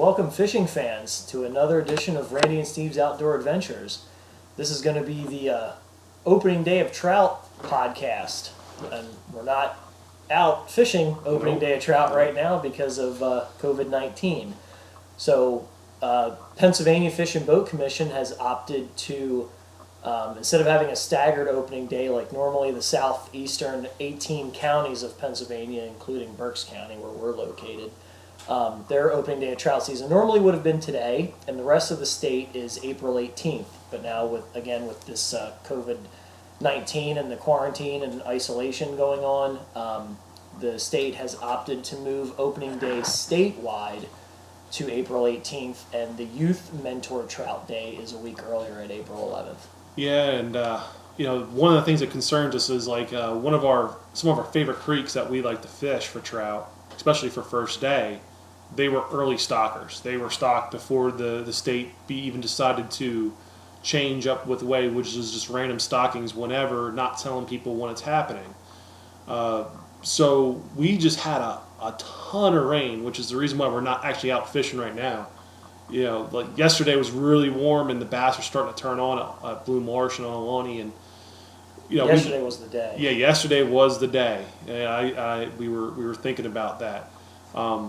welcome fishing fans to another edition of Randy and Steve's Outdoor Adventures. This is going to be the opening day of Trout podcast, and we're not out fishing opening day of Trout right now because of COVID-19. So Pennsylvania Fish and Boat Commission has opted to, instead of having a staggered opening day like normally the southeastern 18 counties of Pennsylvania, including Berks County where we're located, their opening day of trout season normally would have been today, and the rest of the state is April 18th. But now with this COVID-19 and the quarantine and isolation going on, the state has opted to move opening day statewide to April 18th, and the Youth Mentor Trout Day is a week earlier at April 11th. Yeah, and one of the things that concerns us is like some of our favorite creeks that we like to fish for trout, especially for first day. They were early stockers. They were stocked before the state even decided to change up with the way, which is just random stockings whenever, not telling people when it's happening. So we just had a ton of rain, which is the reason why we're not actually out fishing right now. You know, like yesterday was really warm and the bass were starting to turn on at Blue Marsh and Onalani, and yesterday was the day. Yeah, yesterday was the day. And we were thinking about that.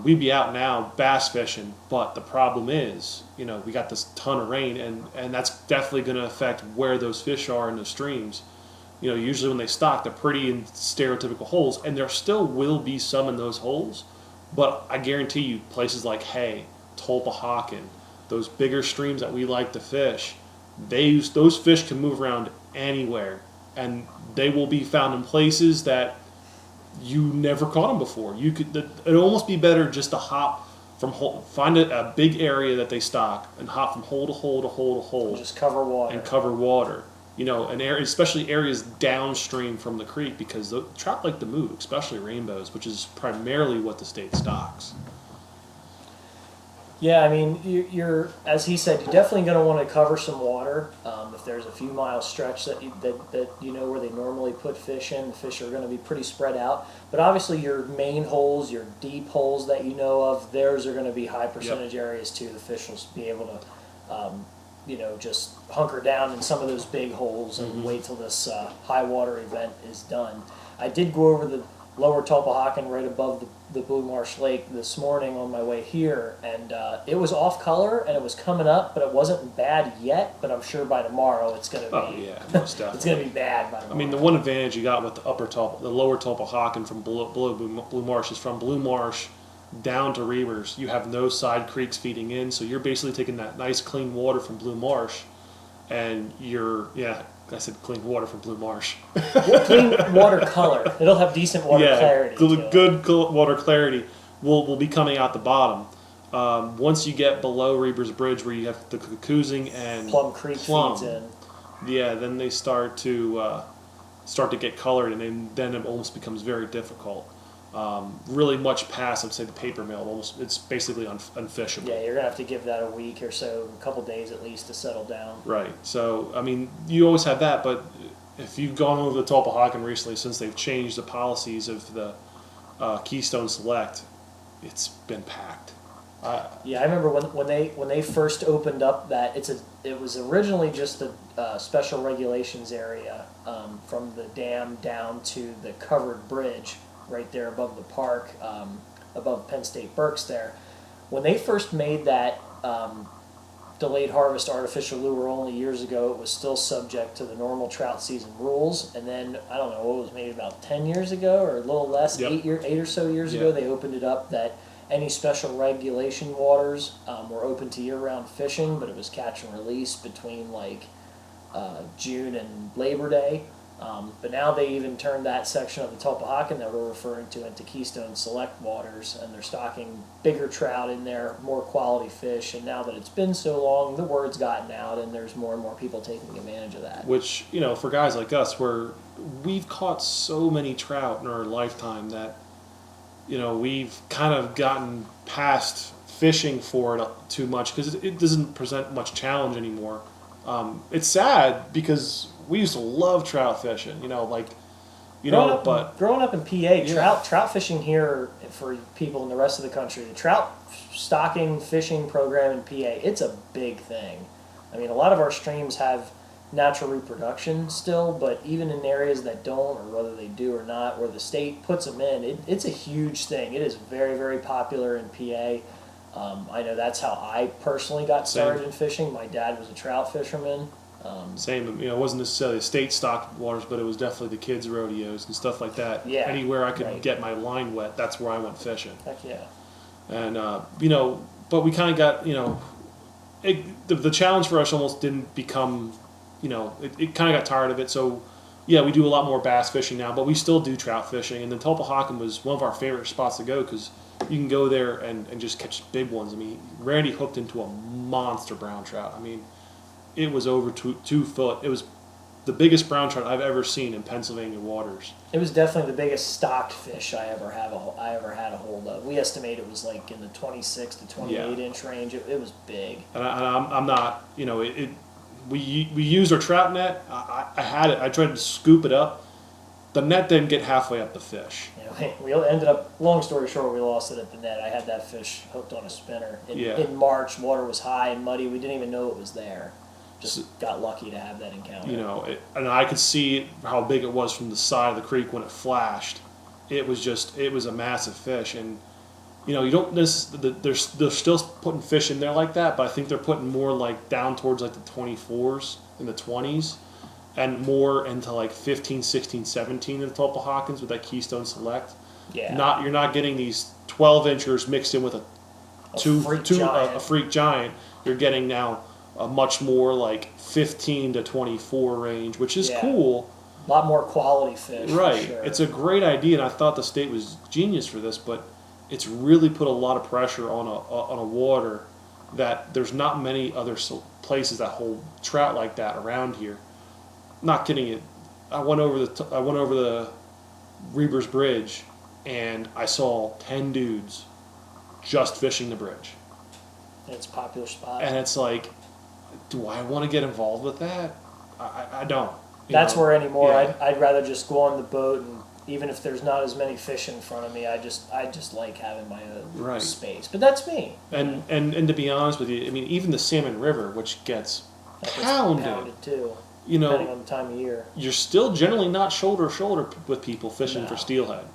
We'd be out now bass fishing, but the problem is, we got this ton of rain, and that's definitely going to affect where those fish are in the streams. Usually when they stock, they're pretty in stereotypical holes, and there still will be some in those holes, but I guarantee you places like Hay, Tulpehocken, those bigger streams that we like to fish, those fish can move around anywhere, and they will be found in places that you never caught them before. It'd almost be better just to hop from hole, find a big area that they stock and hop from hole to hole to hole to hole. And just cover water. And cover water. An area, especially areas downstream from the creek, because the trout like to move, especially rainbows, which is primarily what the state stocks. Yeah, I mean, you're as he said, you're definitely going to want to cover some water. If there's a few mile stretch that where they normally put fish in, the fish are going to be pretty spread out. But obviously, your main holes, your deep holes that you know of, theirs are going to be high percentage areas too. The fish will be able to, just hunker down in some of those big holes and wait till this high water event is done. I did go over the lower Tulpehocken right above the Blue Marsh Lake this morning on my way here, and it was off color and it was coming up, but it wasn't bad yet. But I'm sure by tomorrow it's going to be. Oh yeah, most definitely. It's going to be bad by tomorrow. I mean, the one advantage you got with the lower Tulpehocken from below Blue Marsh is from Blue Marsh down to Reavers. You have no side creeks feeding in, so you're basically taking that nice clean water from Blue Marsh, and I said clean water from Blue Marsh. Clean water color. It'll have decent water clarity. Good water clarity will be coming out the bottom. Once you get below Reavers Bridge, where you have the Cuckoozing and Plum Creek feeds in. Yeah, then they start to get colored, and then it almost becomes very difficult. Really much past, I'd say, the paper mill. It's basically unfishable. Yeah, you're going to have to give that a week or so, a couple days at least, to settle down. Right. So, I mean, you always have that, but if you've gone over the Tulpehocken recently, since they've changed the policies of the Keystone Select, it's been packed. Yeah, I remember when they first opened up that it was originally just a special regulations area from the dam down to the covered bridge right there above the park, above Penn State Berks there. When they first made that delayed harvest artificial lure only years ago, it was still subject to the normal trout season rules. And then, I don't know, what was maybe about 10 years ago or a little less, 8 or so years ago, they opened it up that any special regulation waters were open to year-round fishing, but it was catch and release between June and Labor Day. But now they even turned that section of the Tulpehocken that we're referring to into Keystone Select waters, and they're stocking bigger trout in there, more quality fish. And now that it's been so long, the word's gotten out, and there's more and more people taking advantage of that. Which, for guys like us, we've caught so many trout in our lifetime that, we've kind of gotten past fishing for it too much because it doesn't present much challenge anymore. It's sad because we used to love trout fishing. growing up in PA, trout fishing here for people in the rest of the country, the trout stocking fishing program in PA, it's a big thing. I mean, a lot of our streams have natural reproduction still, but even in areas that don't, or whether they do or not, where the state puts them in, it's a huge thing. It is very, very popular in PA. I know that's how I personally got started in fishing. My dad was a trout fisherman. Same, it wasn't necessarily state stocked waters, but it was definitely the kids' rodeos and stuff like that. Yeah, anywhere I could get my line wet, that's where I went fishing. Heck yeah. And but we kind of got the challenge for us almost didn't become, it kind of got tired of it. So yeah, we do a lot more bass fishing now, but we still do trout fishing. And then Tulpehocken was one of our favorite spots to go because you can go there and just catch big ones. I mean, Randy hooked into a monster brown trout. I mean, it was over 2 foot. It was the biggest brown trout I've ever seen in Pennsylvania waters. It was definitely the biggest stocked fish I ever had a hold of. We estimate it was like in the 26 to 28 inch range. It was big. And I'm not, we used our trout net. I had it. I tried to scoop it up. The net didn't get halfway up the fish. We ended up, long story short, we lost it at the net. I had that fish hooked on a spinner. In March, water was high and muddy. We didn't even know it was there. Just got lucky to have that encounter. And I could see how big it was from the side of the creek when it flashed. It was a massive fish. And, you don't they're still putting fish in there like that, but I think they're putting more like down towards like the 24s and the 20s and more into like 15, 16, 17 in the Tulpehockens with that Keystone Select. Yeah. You're not getting these 12 inchers mixed in with a freak giant. You're getting now a much more like 15 to 24 range, which is cool. A lot more quality fish. Right. For sure. It's a great idea, and I thought the state was genius for this, but it's really put a lot of pressure on a water that there's not many other places that hold trout like that around here. Not kidding you. I went over the Reber's Bridge, and I saw 10 dudes just fishing the bridge. It's a popular spot. And it's like, do I want to get involved with that? I don't. That's where anymore. Yeah. I'd rather just go on the boat, and even if there's not as many fish in front of me, I just like having my own space. But that's me. And to be honest with you, I mean, even the Salmon River, which gets pounded too. Depending on the time of year, you're still generally not shoulder to shoulder with people fishing for steelhead.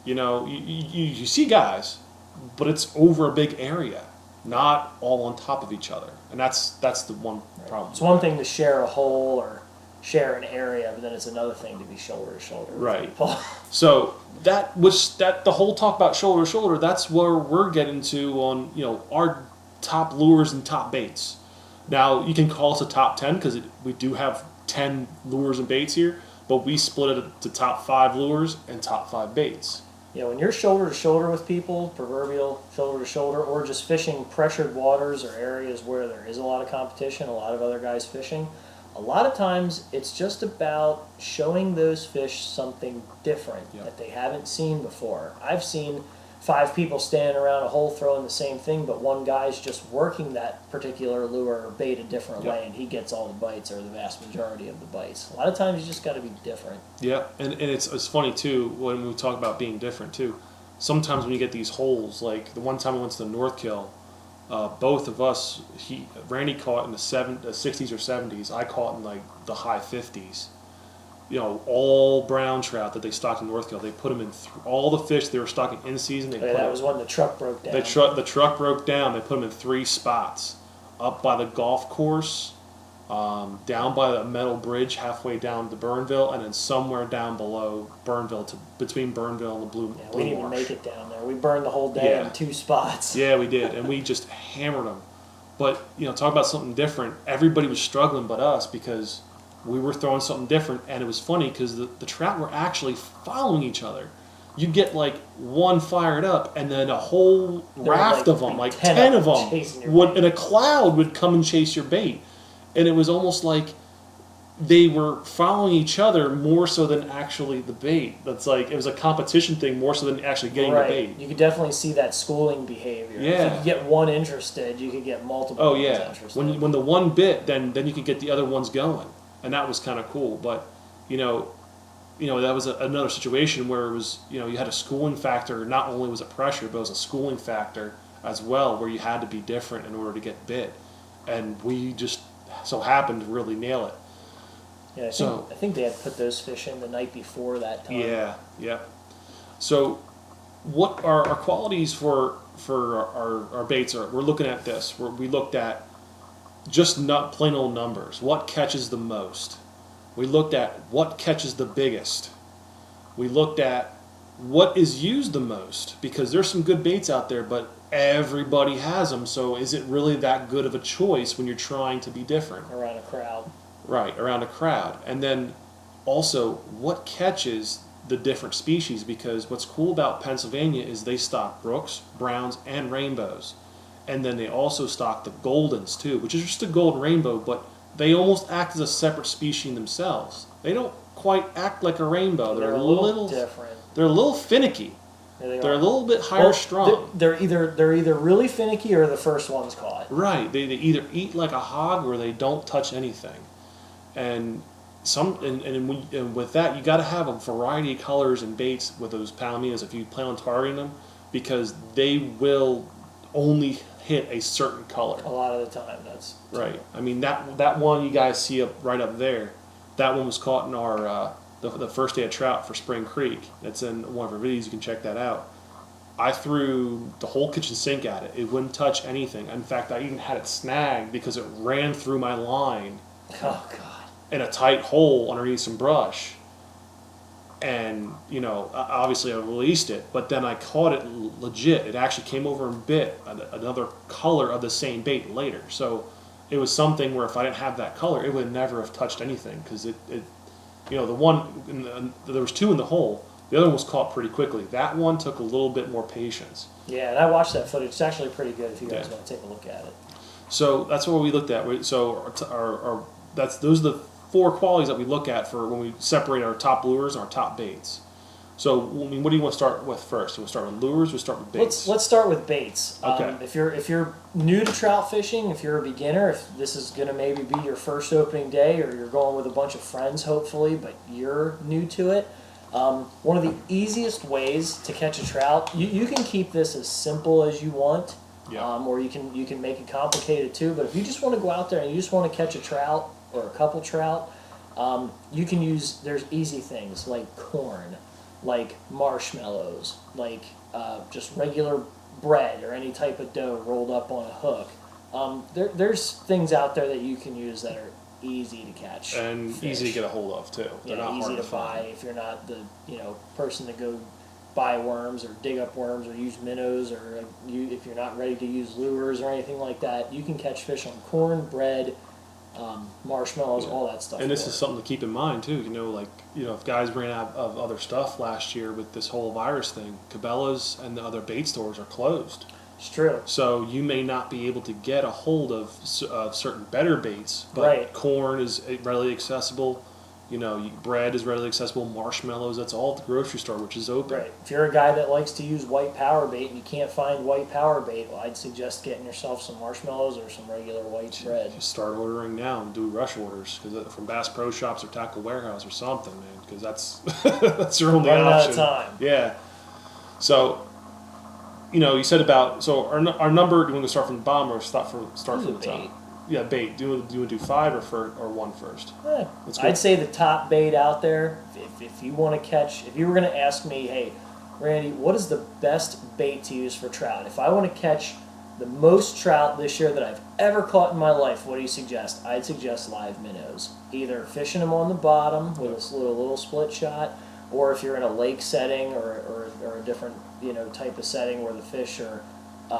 You see guys, but it's over a big area, not all on top of each other, and that's the one problem. It's one thing to share a hole or share an area, but then it's another thing to be shoulder to shoulder with people. So the whole talk about shoulder to shoulder, that's where we're getting to on our top lures and top baits. Now you can call us a top 10 because we do have 10 lures and baits here, but we split it to top 5 lures and top 5 baits. When you're shoulder to shoulder with people, proverbial shoulder to shoulder, or just fishing pressured waters or areas where there is a lot of competition, a lot of other guys fishing, a lot of times it's just about showing those fish something different that they haven't seen before. I've seen 5 people standing around a hole throwing the same thing, but one guy's just working that particular lure or bait a different way, and he gets all the bites or the vast majority of the bites. A lot of times you just got to be different. Yeah, and it's funny too when we talk about being different too. Sometimes when you get these holes, like the one time I went to the North Kill, both of us, Randy caught in the 60s or 70s. I caught in like the high 50s. All brown trout that they stocked in North Kill. They put them in all the fish they were stocking in season. That was when the truck broke down. The truck broke down. They put them in 3 spots: up by the golf course, down by the metal bridge halfway down to Burnville, and then somewhere down below Burnville, between Burnville and the Blue. Yeah, we didn't even make it down there. We burned the whole day in 2 spots. Yeah, we did, and we just hammered them. But talk about something different. Everybody was struggling but us because we were throwing something different, and it was funny because the trout were actually following each other. You'd get like one fired up, and then a whole raft of them, like 10 of them, in a cloud would come and chase your bait. And it was almost like they were following each other more so than actually the bait. That's like, it was a competition thing more so than actually getting the bait. You could definitely see that schooling behavior. Yeah. If you could get one interested, you could get multiple ones interested. When the one bit, then you could get the other ones going. And that was kind of cool. But, that was another situation where it was, you had a schooling factor. Not only was it pressure, but it was a schooling factor as well, where you had to be different in order to get bit. And we just so happened to really nail it. Yeah, I think they had put those fish in the night before that time. Yeah. So what are our qualities for our baits? We're looking at this. We looked at just not plain old numbers. What catches the most? We looked at what catches the biggest. We looked at what is used the most, because there's some good baits out there, but everybody has them. So is it really that good of a choice when you're trying to be different? Around a crowd. Right, around a crowd. And then also, what catches the different species? Because what's cool about Pennsylvania is they stock brooks, browns, and rainbows. And then they also stock the goldens too, which is just a golden rainbow, but they almost act as a separate species themselves. They don't quite act like a rainbow. They're a little different. They're a little finicky. Yeah, they're a little bit higher strung. They're either really finicky or the first one's caught. Right. They either eat like a hog or they don't touch anything. And with that, you got to have a variety of colors and baits with those palominos if you plan on targeting them, because they will only hit a certain color. A lot of the time, that's right. True. I mean, that one you guys see right up there, that one was caught in our the first day of trout for Spring Creek. That's in one of our videos. You can check that out. I threw the whole kitchen sink at it. It wouldn't touch anything. In fact, I even had it snagged because it ran through my line. Oh God! In a tight hole underneath some brush. And, obviously I released it, but then I caught it legit. It actually came over and bit another color of the same bait later. So it was something where if I didn't have that color, it would never have touched anything, because the one, there was two in the hole. The other one was caught pretty quickly. That one took a little bit more patience. Yeah, and I watched that footage. It's actually pretty good if you guys want to take a look at it. So that's what we looked at. So those are the 4 qualities that we look at for when we separate our top lures and our top baits. So, what do you want to start with first? Do we start with lures or start with baits? Let's start with baits. Okay. If you're new to trout fishing, if you're a beginner, if this is going to maybe be your first opening day, or you're going with a bunch of friends, hopefully, but you're new to it, one of the easiest ways to catch a trout, you can keep this as simple as you want, or you can make it complicated too. But if you just want to go out there and you just want to catch a trout or a couple trout, you can there's easy things like corn, like marshmallows, like just regular bread or any type of dough rolled up on a hook. There's things out there that you can use that are easy to catch and fish. Easy to get a hold of too. They're not easy hard to buy if you're not the person to go buy worms or dig up worms or use minnows, or if you're not ready to use lures or anything like that. You can catch fish on corn, bread, marshmallows, all that stuff. And this is something to keep in mind too. If guys ran out of other stuff last year with this whole virus thing, Cabela's and the other bait stores are closed. It's true. So you may not be able to get a hold of certain better baits, but corn is readily accessible. Bread is readily accessible. Marshmallows, that's all at the grocery store, which is open. Right. If you're a guy that likes to use white power bait and you can't find white power bait, well, I'd suggest getting yourself some marshmallows or some regular white bread. Just start ordering now and do rush orders from Bass Pro Shops or Tackle Warehouse or something, man, because that's your only option. Running out of time. Yeah. So, you said about our number. Do you want to start from the bottom or start from the top? Yeah, bait. Do you want to do 5 or 1 first? I'd say the top bait out there. If you want to catch, if you were going to ask me, hey, Randy, what is the best bait to use for trout? If I want to catch the most trout this year that I've ever caught in my life, what do you suggest? I'd suggest live minnows. Either fishing them on the bottom with this little split shot, or if you're in a lake setting or a different type of setting where the fish are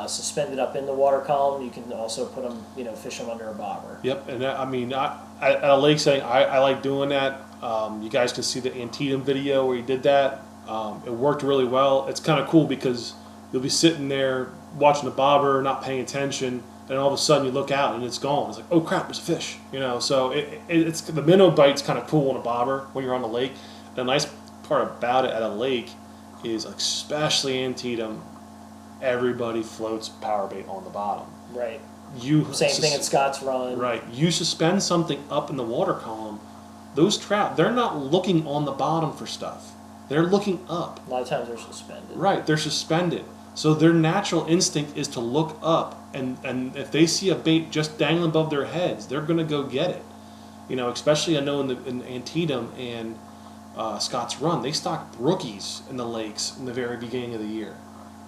suspended up in the water column, you can also put them, fish them under a bobber. Yep, and at a lake setting, I like doing that. You guys can see the Antietam video where he did that. It worked really well. It's kind of cool because you'll be sitting there watching the bobber, not paying attention, and all of a sudden you look out and it's gone. It's like, oh crap, there's a fish. So it's the minnow bite's kind of cool on a bobber when you're on the lake. The nice part about it at a lake is, especially Antietam, everybody floats power bait on the bottom. Right. Same thing at Scott's Run. Right. You suspend something up in the water column, those trout, they're not looking on the bottom for stuff. They're looking up. A lot of times they're suspended. Right, they're suspended. So their natural instinct is to look up, and if they see a bait just dangling above their heads, they're going to go get it. You know, especially I know in Antietam and Scott's Run, they stock brookies in the lakes in the very beginning of the year.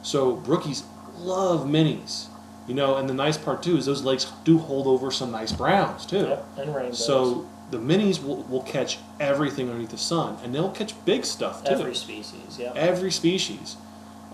So brookies love minis. You know, and the nice part too is those lakes do hold over some nice browns too. Yep, and rainbows. So the minis will catch everything underneath the sun, and they'll catch big stuff too. Every species, yeah. Every species.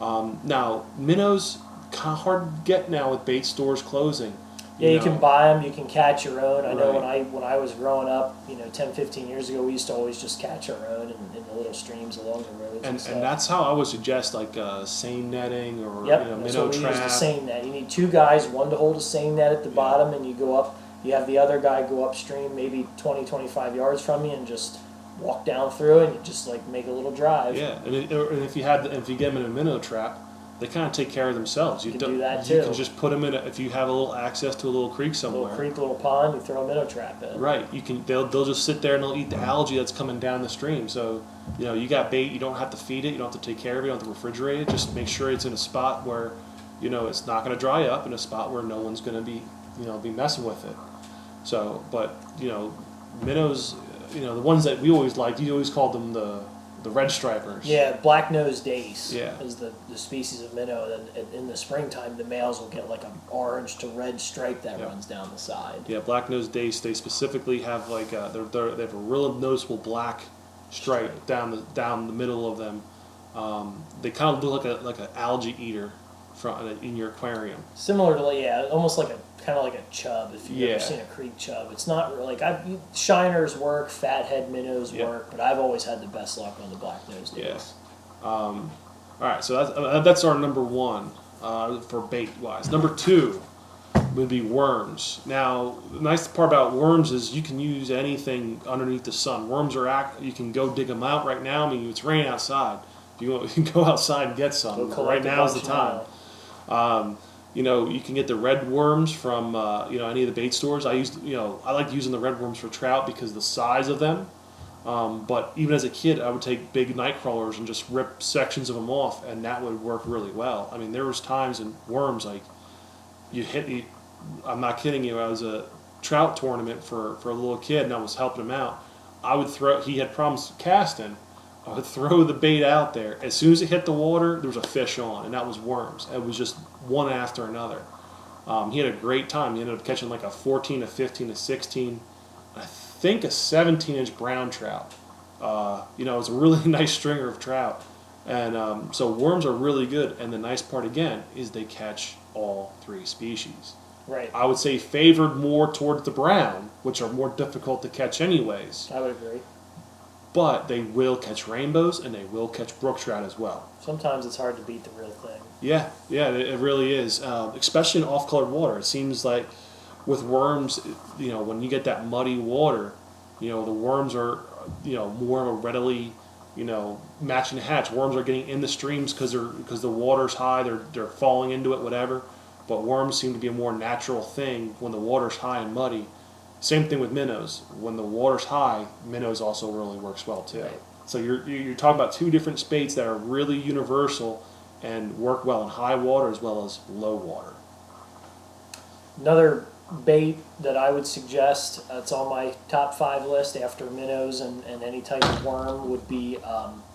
Now minnows kind of hard to get now with bait stores closing. Yeah, you know. can buy them. You can catch your own. I know Right. when I was growing up, 10, 15 years ago, we used to always just catch our own in the little streams along the roads. And stuff. that's how I would suggest like seine netting or Yep, you know, that's minnow what we use, the trap. seine net. You need two guys, one to hold a seine net at the bottom, and you go up. You have the other guy go upstream, maybe 20, 25 yards from you, and just walk down through, and you just like make a little drive. Yeah, and if you get them in a minnow trap, they kind of take care of themselves. You can don't- do that, You too. can just put them in if you have a little access to a little creek A somewhere. little creek, little pond, you throw a minnow trap in. Right, you can. They'll just sit there and they'll eat the algae that's coming down the stream. So, you know, you got bait. You don't have to feed it. You don't have to take care of it. You don't have to refrigerate it. Just make sure it's in a spot where, you know, it's not going to dry up, in a spot where no one's going to be messing with it. So, but you know, minnows, you know, the ones that we always liked, you always called them the red stripers. Yeah, black-nosed dace Yeah. is the species of minnow. And in the springtime, the males will get like an orange to red stripe that runs down the side. Yeah, black-nosed dace. They specifically have like they have a real noticeable black stripe down the middle of them. They kind of look like an algae eater in your aquarium. Similar to almost like kind of like a chub. If you've Yeah. ever seen a creek chub, it's not really like shiners work, fathead minnows Yeah. work, but I've always had the best luck on the black-nosed dace. Yes. All right, so that's our number one for bait wise. Number two would be worms. Now, the nice part about worms is you can use anything underneath the sun. Worms you can go dig them out right now. I mean, it's raining outside. You can go outside and get some. Go collect Right a now is the bunch time. now. You know, you can get the red worms from any of the bait stores. I like using the red worms for trout because of the size of them. But even as a kid, I would take big night crawlers and just rip sections of them off, and that would work really well. I mean, there was times in worms like I'm not kidding you. I was a trout tournament for a little kid, and I was helping him out. He had problems casting. I would throw the bait out there. As soon as it hit the water, there was a fish on, and that was worms. It was just one after another. He had a great time. He ended up catching like a 14, a 15, a 16, I think a 17-inch brown trout. It was a really nice stringer of trout. And so worms are really good. And the nice part, again, is they catch all three species. Right. I would say favored more towards the brown, which are more difficult to catch anyways. I would agree. But they will catch rainbows, and they will catch brook trout as well. Sometimes it's hard to beat the real thing. Yeah, it really is. Especially in off-colored water. It seems like with worms, when you get that muddy water, the worms are, more of a readily, matching the hatch. Worms are getting in the streams because the water's high. They're falling into it, whatever. But worms seem to be a more natural thing when the water's high and muddy. Same thing with minnows. When the water's high, minnows also really works well too. Right. So you're talking about two different baits that are really universal and work well in high water as well as low water. Another bait that I would suggest, it's on my top 5 list after minnows and any type of worm, would be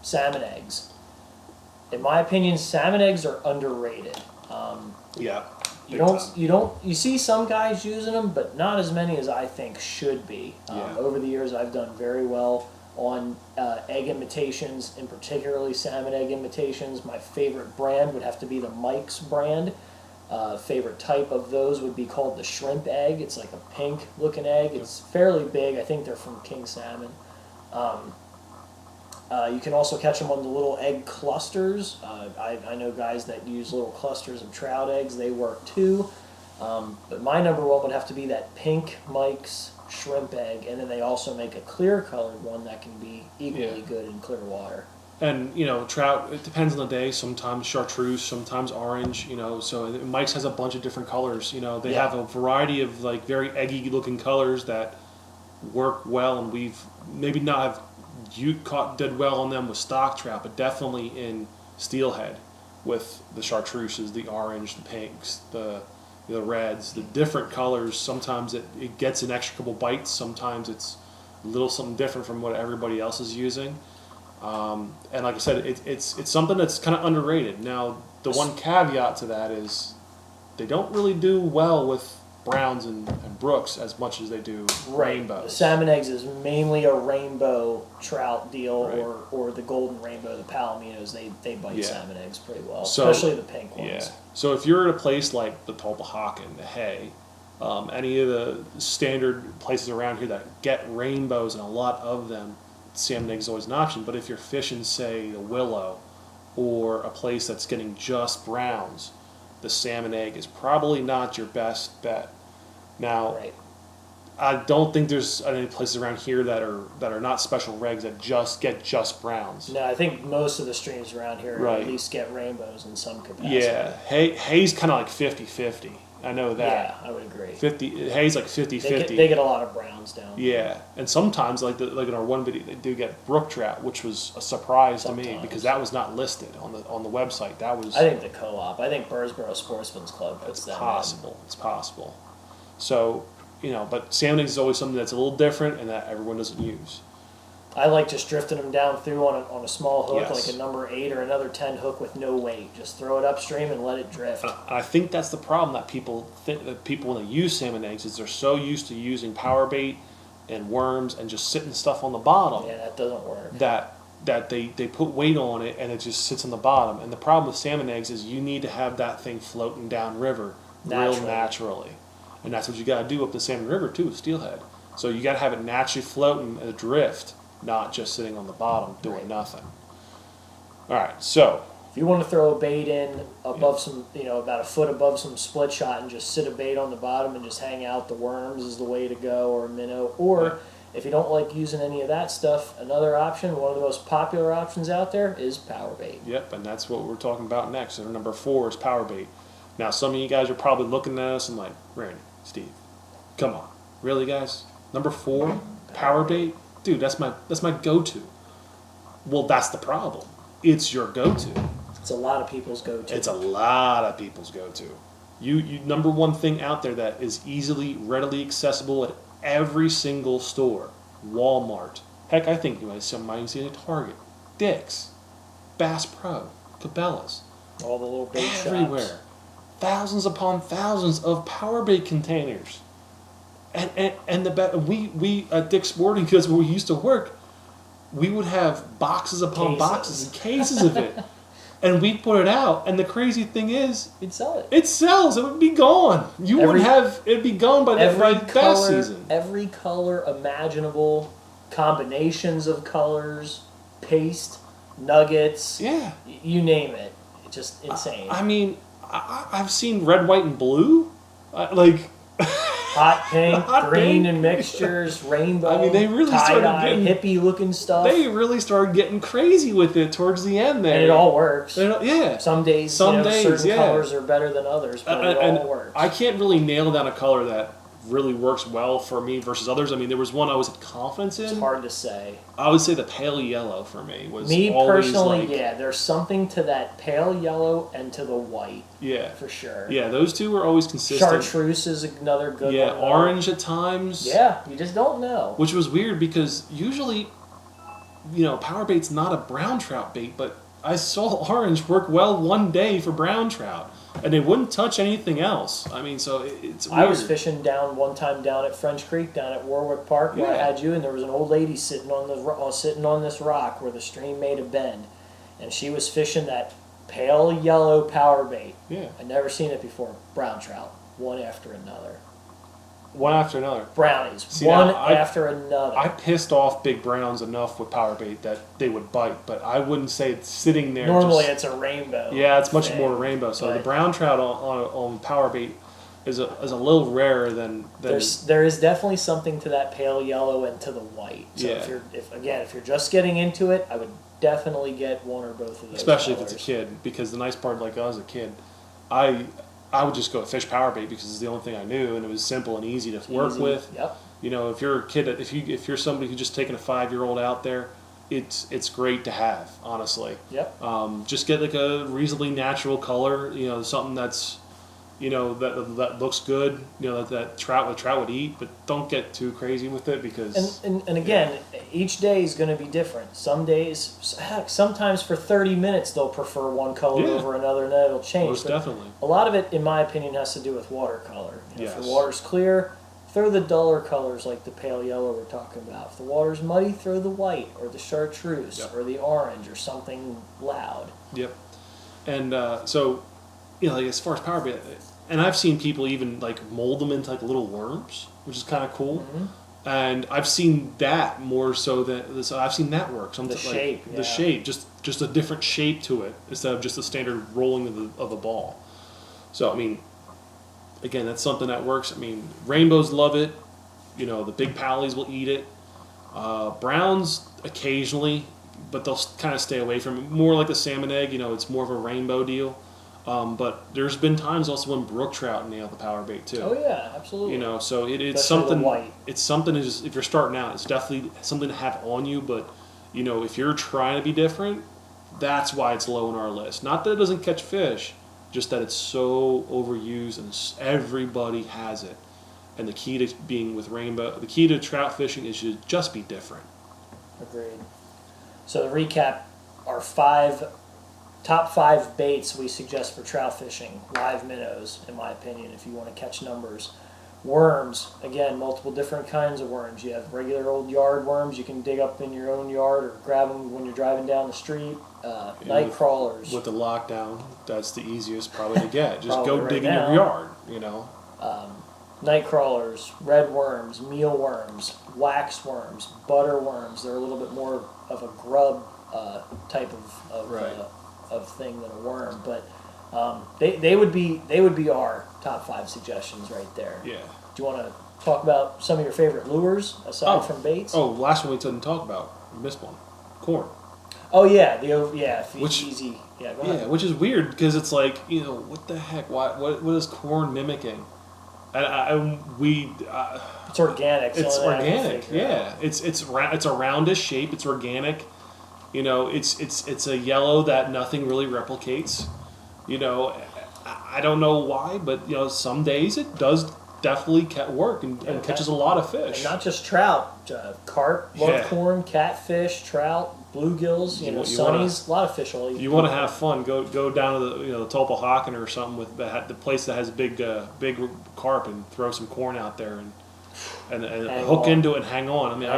salmon eggs. In my opinion, salmon eggs are underrated. Yeah. You see some guys using them, but not as many as I think should be. Yeah. Over the years, I've done very well on egg imitations, and particularly salmon egg imitations. My favorite brand would have to be the Mike's brand. Favorite type of those would be called the shrimp egg. It's like a pink looking egg. It's fairly big. I think they're from king salmon. You can also catch them on the little egg clusters. I know guys that use little clusters of trout eggs. They work too. But my number one would have to be that pink Mike's shrimp egg. And then they also make a clear colored one that can be equally good in clear water. And, trout, it depends on the day. Sometimes chartreuse, sometimes orange, so Mike's has a bunch of different colors. They have a variety of, like, very eggy looking colors that, work well, and we've maybe not have you caught did well on them with stock trout, but definitely in steelhead with the chartreuses, the orange, the pinks, the reds, the different colors. Sometimes it gets inextricable bites. Sometimes it's a little something different from what everybody else is using. And like I said, it's something that's kind of underrated. Now, the one caveat to that is they don't really do well with browns and brooks as much as they do rainbows. The salmon eggs is mainly a rainbow trout deal, Right. or the golden rainbow, the palominos. They bite Yeah. salmon eggs pretty well, So- especially the pink ones. Yeah. So if you're at a place like the Tulpehocken, the Hay, any of the standard places around here that get rainbows and a lot of them, salmon egg is always an option. But if you're fishing, say, the Willow, or a place that's getting just browns, the salmon egg is probably not your best bet. Now, Right. I don't think there's any places around here that are not special regs that just get just browns. No, I think most of the streams around here Right. at least get rainbows in some capacity. Yeah, Hay's kind of like 50-50. I know that. Yeah, I would agree. 50 Hay's like They 50-50. get a lot of browns down. Yeah, and sometimes like in our one video they do get brook trout, which was a surprise to me Sometimes. because that was not listed on the website. That was I think the co-op. I think Birdsboro Sportsman's Club puts it's them possible. It's possible. So but salmon eggs is always something that's a little different and that everyone doesn't use. in. I like just drifting them down through on a small hook, Yes. like a number 8 or another 10 hook with no weight. Just throw it upstream and let it drift. I think that's the problem that people think that people when they use salmon eggs is they're so used to using power bait and worms and just sitting stuff on the bottom Yeah, that doesn't work. that they put weight on it and it just sits on the bottom. And the problem with salmon eggs is you need to have that thing floating down river real naturally. And that's what you got to do up the Salmon River too with steelhead. So you got to have it naturally floating adrift, not just sitting on the bottom doing Right. nothing. All right, so If you want to throw a bait in above some, about a foot above some split shot and just sit a bait on the bottom and just hang out, the worms is the way to go, or a minnow. Or Yeah. if you don't like using any of that stuff, another option, one of the most popular options out there, is power bait. yep, and that's what we're talking about next. So number 4 is power bait. Now some of you guys are probably looking at us and like, Randy, Steve, come on, really guys? Number 4, power bait, dude, that's my go-to. Well, that's the problem. It's your go-to. It's a lot of people's go-to. It's a lot of people's go-to. You number one thing out there that is easily, readily accessible at every single store. Walmart. Heck, I think you might see it at Target. Dick's. Bass Pro. Cabela's. All the little bait Everywhere. shops. Thousands upon thousands of power bait containers. And we at Dick's Sporting Goods where we used to work, we would have boxes upon boxes and cases of it. And we'd put it out, and the crazy thing is, You'd sell it. it sells. It would be gone. It'd be gone by the bass season. Every color imaginable, combinations of colors, paste, nuggets, Yeah. you name it. It's just insane. I mean, I've seen red, white, and blue. Hot pink, Hot green pink. and mixtures, rainbow. I mean, they really started tie-dye, getting- hippie looking stuff. They really started getting crazy with it towards the end there. and it all works. Yeah. Some days, certain yeah. colors are better than others, but it And all works. I can't really nail down a color that really works well for me versus others. I mean, there was one I was confident in. It's hard to say. I would say the pale yellow for me was Me always personally, like, yeah, there's something to that pale yellow and to the white, yeah, for sure. yeah. Those two were always consistent. Chartreuse is another good Yeah, one. though. orange at times. Yeah, you just don't know. Which was weird because usually, power bait's not a brown trout bait, but I saw orange work well one day for brown trout, and they wouldn't touch anything else. I mean, so it's weird. I was fishing down one time down at French Creek, down at Warwick Park, where I Yeah. had you, and there was an old lady sitting on this rock where the stream made a bend, and she was fishing that pale yellow power bait. Yeah, I'd never seen it before. Brown trout, one after another. one after another. Brownies, See, one now, after another. I pissed off big browns enough with power bait that they would bite, but I wouldn't say it's sitting there. Normally, just, it's a rainbow. yeah, it's much thing, more rainbow. So the but brown trout on power bait is a little rarer than there is definitely something to that pale yellow and to the white. So Yeah. if you're just getting into it, I would definitely get one or both of those. especially if it's a colors. kid, because the nice part, like I was a kid, I would just go fish power bait because it's the only thing I knew and it was simple and easy to work Easy. with. Yep. You know, if you're a kid, if you're somebody who's just taking a 5-year-old out there, it's great to have, honestly. Yep. Just get like a reasonably natural color, you know, something that's, you know, that looks good, you know, that trout would eat, but don't get too crazy with it because. And again, each day is going to be different. Some days, heck, sometimes for 30 minutes they'll prefer one color over another, and then it'll change. Most definitely. A lot of it, in my opinion, has to do with watercolor. You know, Yes. If the water's clear, throw the duller colors like the pale yellow we're talking about. If the water's muddy, throw the white or the chartreuse or the orange or something loud. Yep. And so, you know, like as far as power bait, and I've seen people even like mold them into like little worms, which is kind of cool. Mm-hmm. And I've seen that more so than so I've seen that work. Something The like shape, the shape, just a different shape to it instead of just the standard rolling of a ball. So I mean, again, that's something that works. I mean, rainbows love it. You know, the big pallies will eat it. Browns occasionally, but they'll kind of stay away from it. More like the salmon egg. You know, it's more of a rainbow deal. But there's been times also when brook trout nail the power bait too. Oh yeah, absolutely. You know, so it's Especially something. the white. It's something. If you're starting out, it's definitely something to have on you. But you know, if you're trying to be different, that's why it's low on our list. Not that it doesn't catch fish, just that it's so overused and everybody has it. And the key to being with rainbow, the key to trout fishing is to just be different. Agreed. So to recap, our top five baits we suggest for trout fishing: live minnows, in my opinion, if you want to catch numbers. Worms, again, multiple different kinds of worms. You have regular old yard worms you can dig up in your own yard or grab them when you're driving down the street. Night crawlers. With the lockdown, that's the easiest probably to get. Just Probably go right dig in now. your yard, you know. Night crawlers, red worms, mealworms, wax worms, butter worms. They're a little bit more of a grub type of thing than a worm, but they would be our top five suggestions right there. Yeah. Do you want to talk about some of your favorite lures aside from baits? Oh, last one we didn't talk about. We missed one. Corn. Oh yeah, Which- easy. Yeah, go ahead. Yeah, which is weird because it's like, you know, what the heck? What is corn mimicking? It's organic. It's so I have to organic. figure Yeah, out. it's a roundish shape. It's organic. You know, it's a yellow that nothing really replicates. You know, I don't know why, but you know, some days it does definitely work and catches a lot of fish. And not just trout, carp, love corn, catfish, trout, bluegills, You sunnies, a lot of fish will eat. You want to have fun? Go down to the Topolhocken or something with the place that has big carp and throw some corn out there and hook into it and hang on. I mean,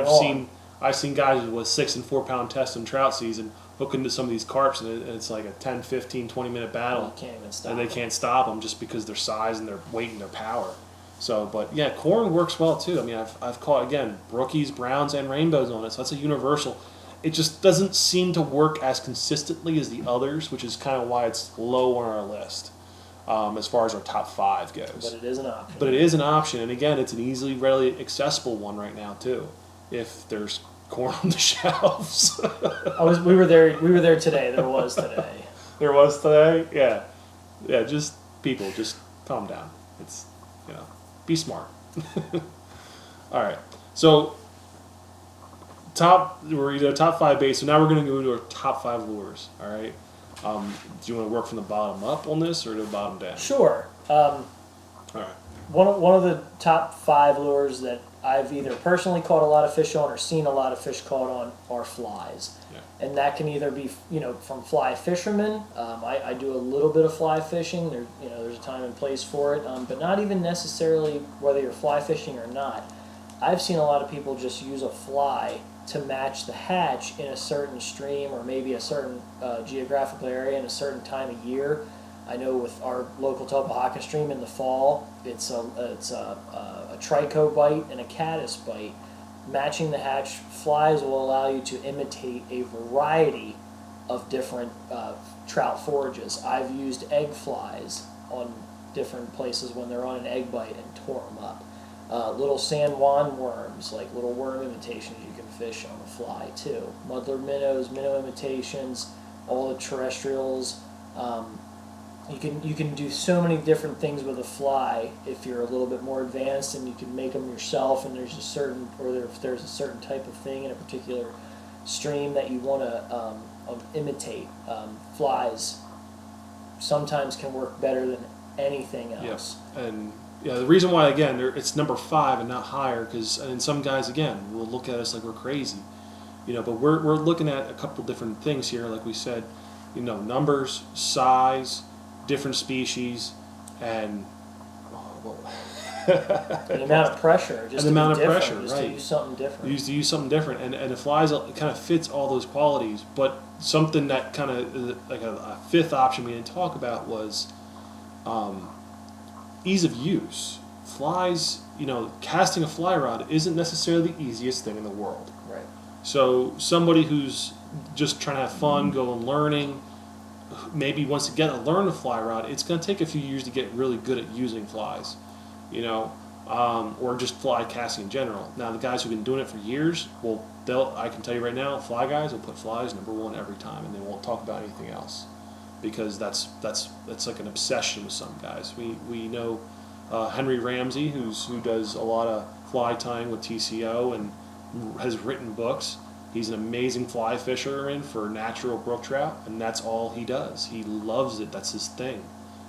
I've seen guys with 6 and 4 pound tests in trout season hook into some of these carps and it's like a 10, 15, 20 minute battle. You can't even stop. And they can't stop them just because their size and their weight and their power. So, but yeah, corn works well too. I mean, I've caught again brookies, browns, and rainbows on it. So that's a universal. It just doesn't seem to work as consistently as the others, which is kind of why it's low on our list as far as our top 5 goes. But it is an option. But it is an option, and again, it's an easily, readily accessible one right now too, if there's corn on the shelves. We were there today. There was today. There was today. Yeah. Just people, just calm down. It's be smart. All right. So we're top 5 baits. So now we're going to go into our top 5 lures. All right. Do you want to work from the bottom up on this or the bottom down? Sure. All right. One of the top 5 lures that I've either personally caught a lot of fish on or seen a lot of fish caught on are flies. Yeah. And that can either be from fly fishermen. I do a little bit of fly fishing. There's a time and place for it, but not even necessarily whether you're fly fishing or not. I've seen a lot of people just use a fly to match the hatch in a certain stream or maybe a certain geographical area in a certain time of year. I know with our local Topolhocken stream in the fall, it's a trico bite and a caddis bite. Matching the hatch flies will allow you to imitate a variety of different trout forages. I've used egg flies on different places when they're on an egg bite and tore them up. Little San Juan worms, like little worm imitations you can fish on the fly too. Muddler minnows, minnow imitations, all the terrestrials. You can do so many different things with a fly if you're a little bit more advanced, and you can make them yourself. And there's a certain, if there's a certain type of thing in a particular stream that you want to imitate. Flies sometimes can work better than anything else. Yes, and the reason why again it's number 5 and not higher because some guys again will look at us like we're crazy, but we're looking at a couple different things here, like we said, numbers, size, different species, and the amount of pressure, just the amount of different, pressure, just right? to use something different. Use something different, and the flies kind of fits all those qualities. But something that kind of like a fifth option we didn't talk about was ease of use. Flies, casting a fly rod isn't necessarily the easiest thing in the world. Right. So somebody who's just trying to have fun, going learning, maybe wants to learn a fly rod, it's going to take a few years to get really good at using flies, or just fly casting in general. Now, the guys who've been doing it for years, I can tell you right now, fly guys will put flies number 1 every time, and they won't talk about anything else, because that's like an obsession with some guys. We know Henry Ramsey, who does a lot of fly tying with TCO and has written books. He's an amazing fly fisherman for natural brook trout, and that's all he does. He loves it. That's his thing,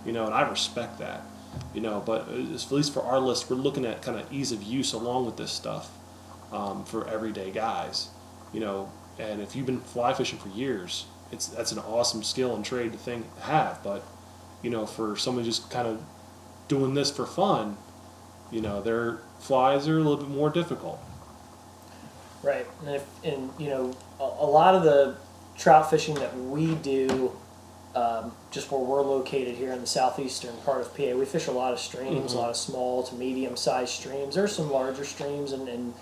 and I respect that, But at least for our list, we're looking at kind of ease of use along with this stuff for everyday guys, And if you've been fly fishing for years, that's an awesome skill and trade to have. But for someone just kind of doing this for fun, their flies are a little bit more difficult. Right, and a lot of the trout fishing that we do, just where we're located here in the southeastern part of PA, we fish a lot of streams, a lot of small to medium-sized streams. There's some larger streams and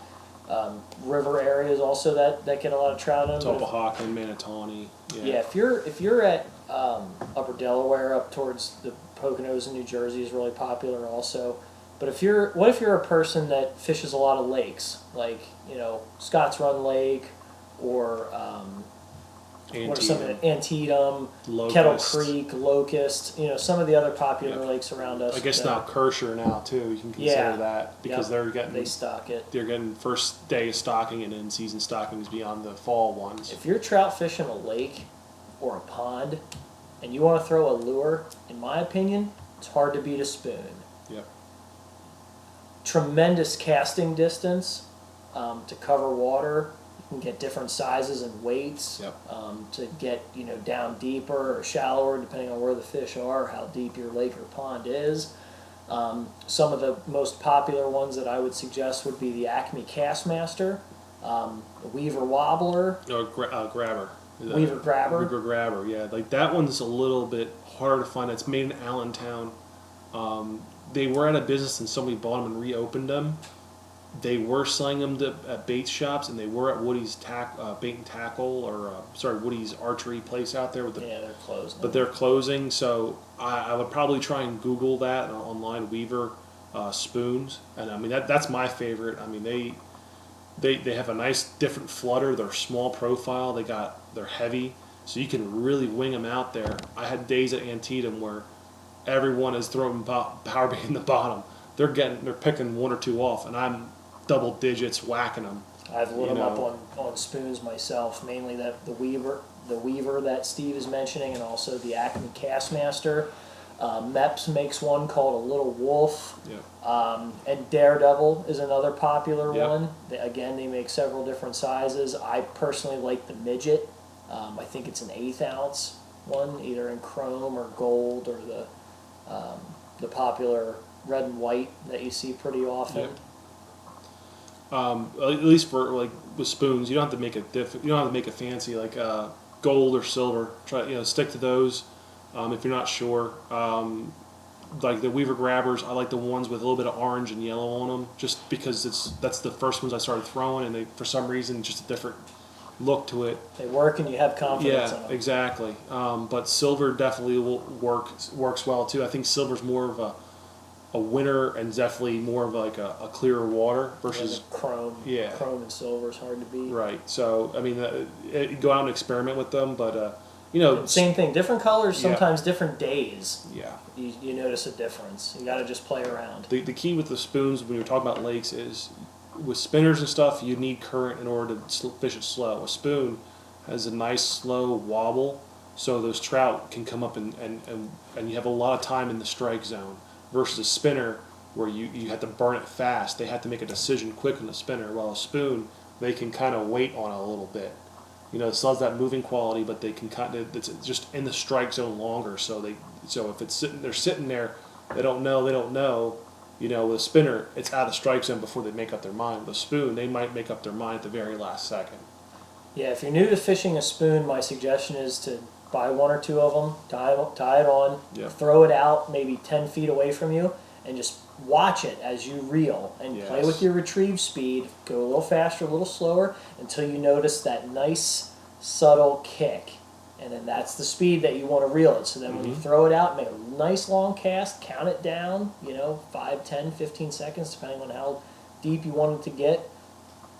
river areas also that get a lot of trout in. Topahakan, Manatawny. Yeah, if you're at Upper Delaware up towards the Poconos in New Jersey is really popular also. But what if you're a person that fishes a lot of lakes, like Scotts Run Lake, or what are some of the Antietam, Kettle Creek, Locust, some of the other popular lakes around us. I guess now Kersher now too. You can consider that because they stock it. They're getting first day of stocking and in season stockings beyond the fall ones. If you're trout fishing a lake or a pond, and you want to throw a lure, in my opinion, it's hard to beat a spoon. Yep. Tremendous casting distance to cover water. You can get different sizes and weights to get down deeper or shallower depending on where the fish are, how deep your lake or pond is. Some of the most popular ones that I would suggest would be the Acme Castmaster, the Weaver Wobbler, Grabber. Weaver Grabber. Weaver Grabber, yeah. Like that one's a little bit harder to find. It's made in Allentown. They were out of business and somebody bought them and reopened them. They were selling them at bait shops, and they were at Woody's bait and tackle, Woody's archery place out there. They're closing. But they're closing, so I would probably try and Google that online, Weaver spoons. And I mean that's my favorite. I mean they have a nice different flutter. They're small profile. They're heavy, so you can really wing them out there. I had days at Antietam where everyone is throwing power bait in the bottom. They're picking 1 or 2 off, and I'm double digits whacking them. I've lit them up on spoons myself, mainly the Weaver that Steve is mentioning, and also the Acme Castmaster. Meps makes one called a Little Wolf, and Daredevil is another popular one. They make several different sizes. I personally like the Midget. I think it's an 1/8 ounce one, either in chrome or gold, or the popular red and white that you see pretty often. At least for like with spoons, you don't have to make it fancy like gold or silver. Stick to those if you're not sure. Like the Weaver Grabbers, I like the ones with a little bit of orange and yellow on them, just because that's the first ones I started throwing, and they for some reason just a different look to it. They work and you have confidence in them. Yeah, exactly. But silver definitely works well too. I think silver's more of a winner and definitely more of like a clearer water versus chrome. Yeah, chrome and silver is hard to beat. Right. So I mean, go out and experiment with them, but you know, Same thing, different colors, Yeah. sometimes different days. yeah. You notice a difference. You got to just play around. The key with the spoons when you're talking about lakes is with spinners and stuff, you need current in order to fish it slow. A spoon has a nice slow wobble, so those trout can come up and you have a lot of time in the strike zone versus a spinner where you have to burn it fast. They have to make a decision quick on the spinner, while a spoon, they can kind of wait on it a little bit. You know, it still has that moving quality, but they can kind of, it's just in the strike zone longer. So if it's they're sitting there, they don't know. You know, with a spinner, it's out of strike zone before they make up their mind. With a spoon, they might make up their mind at the very last second. Yeah, if you're new to fishing a spoon, my suggestion is to buy one or two of them, tie it on, Yeah. throw it out maybe 10 feet away from you, and just watch it as you reel and play Yes. with your retrieve speed. Go a little faster, a little slower until you notice that nice subtle kick. And then that's the speed that you want to reel it. So then when you throw it out, make a nice long cast, count it down, 5, 10, 15 seconds, depending on how deep you want it to get.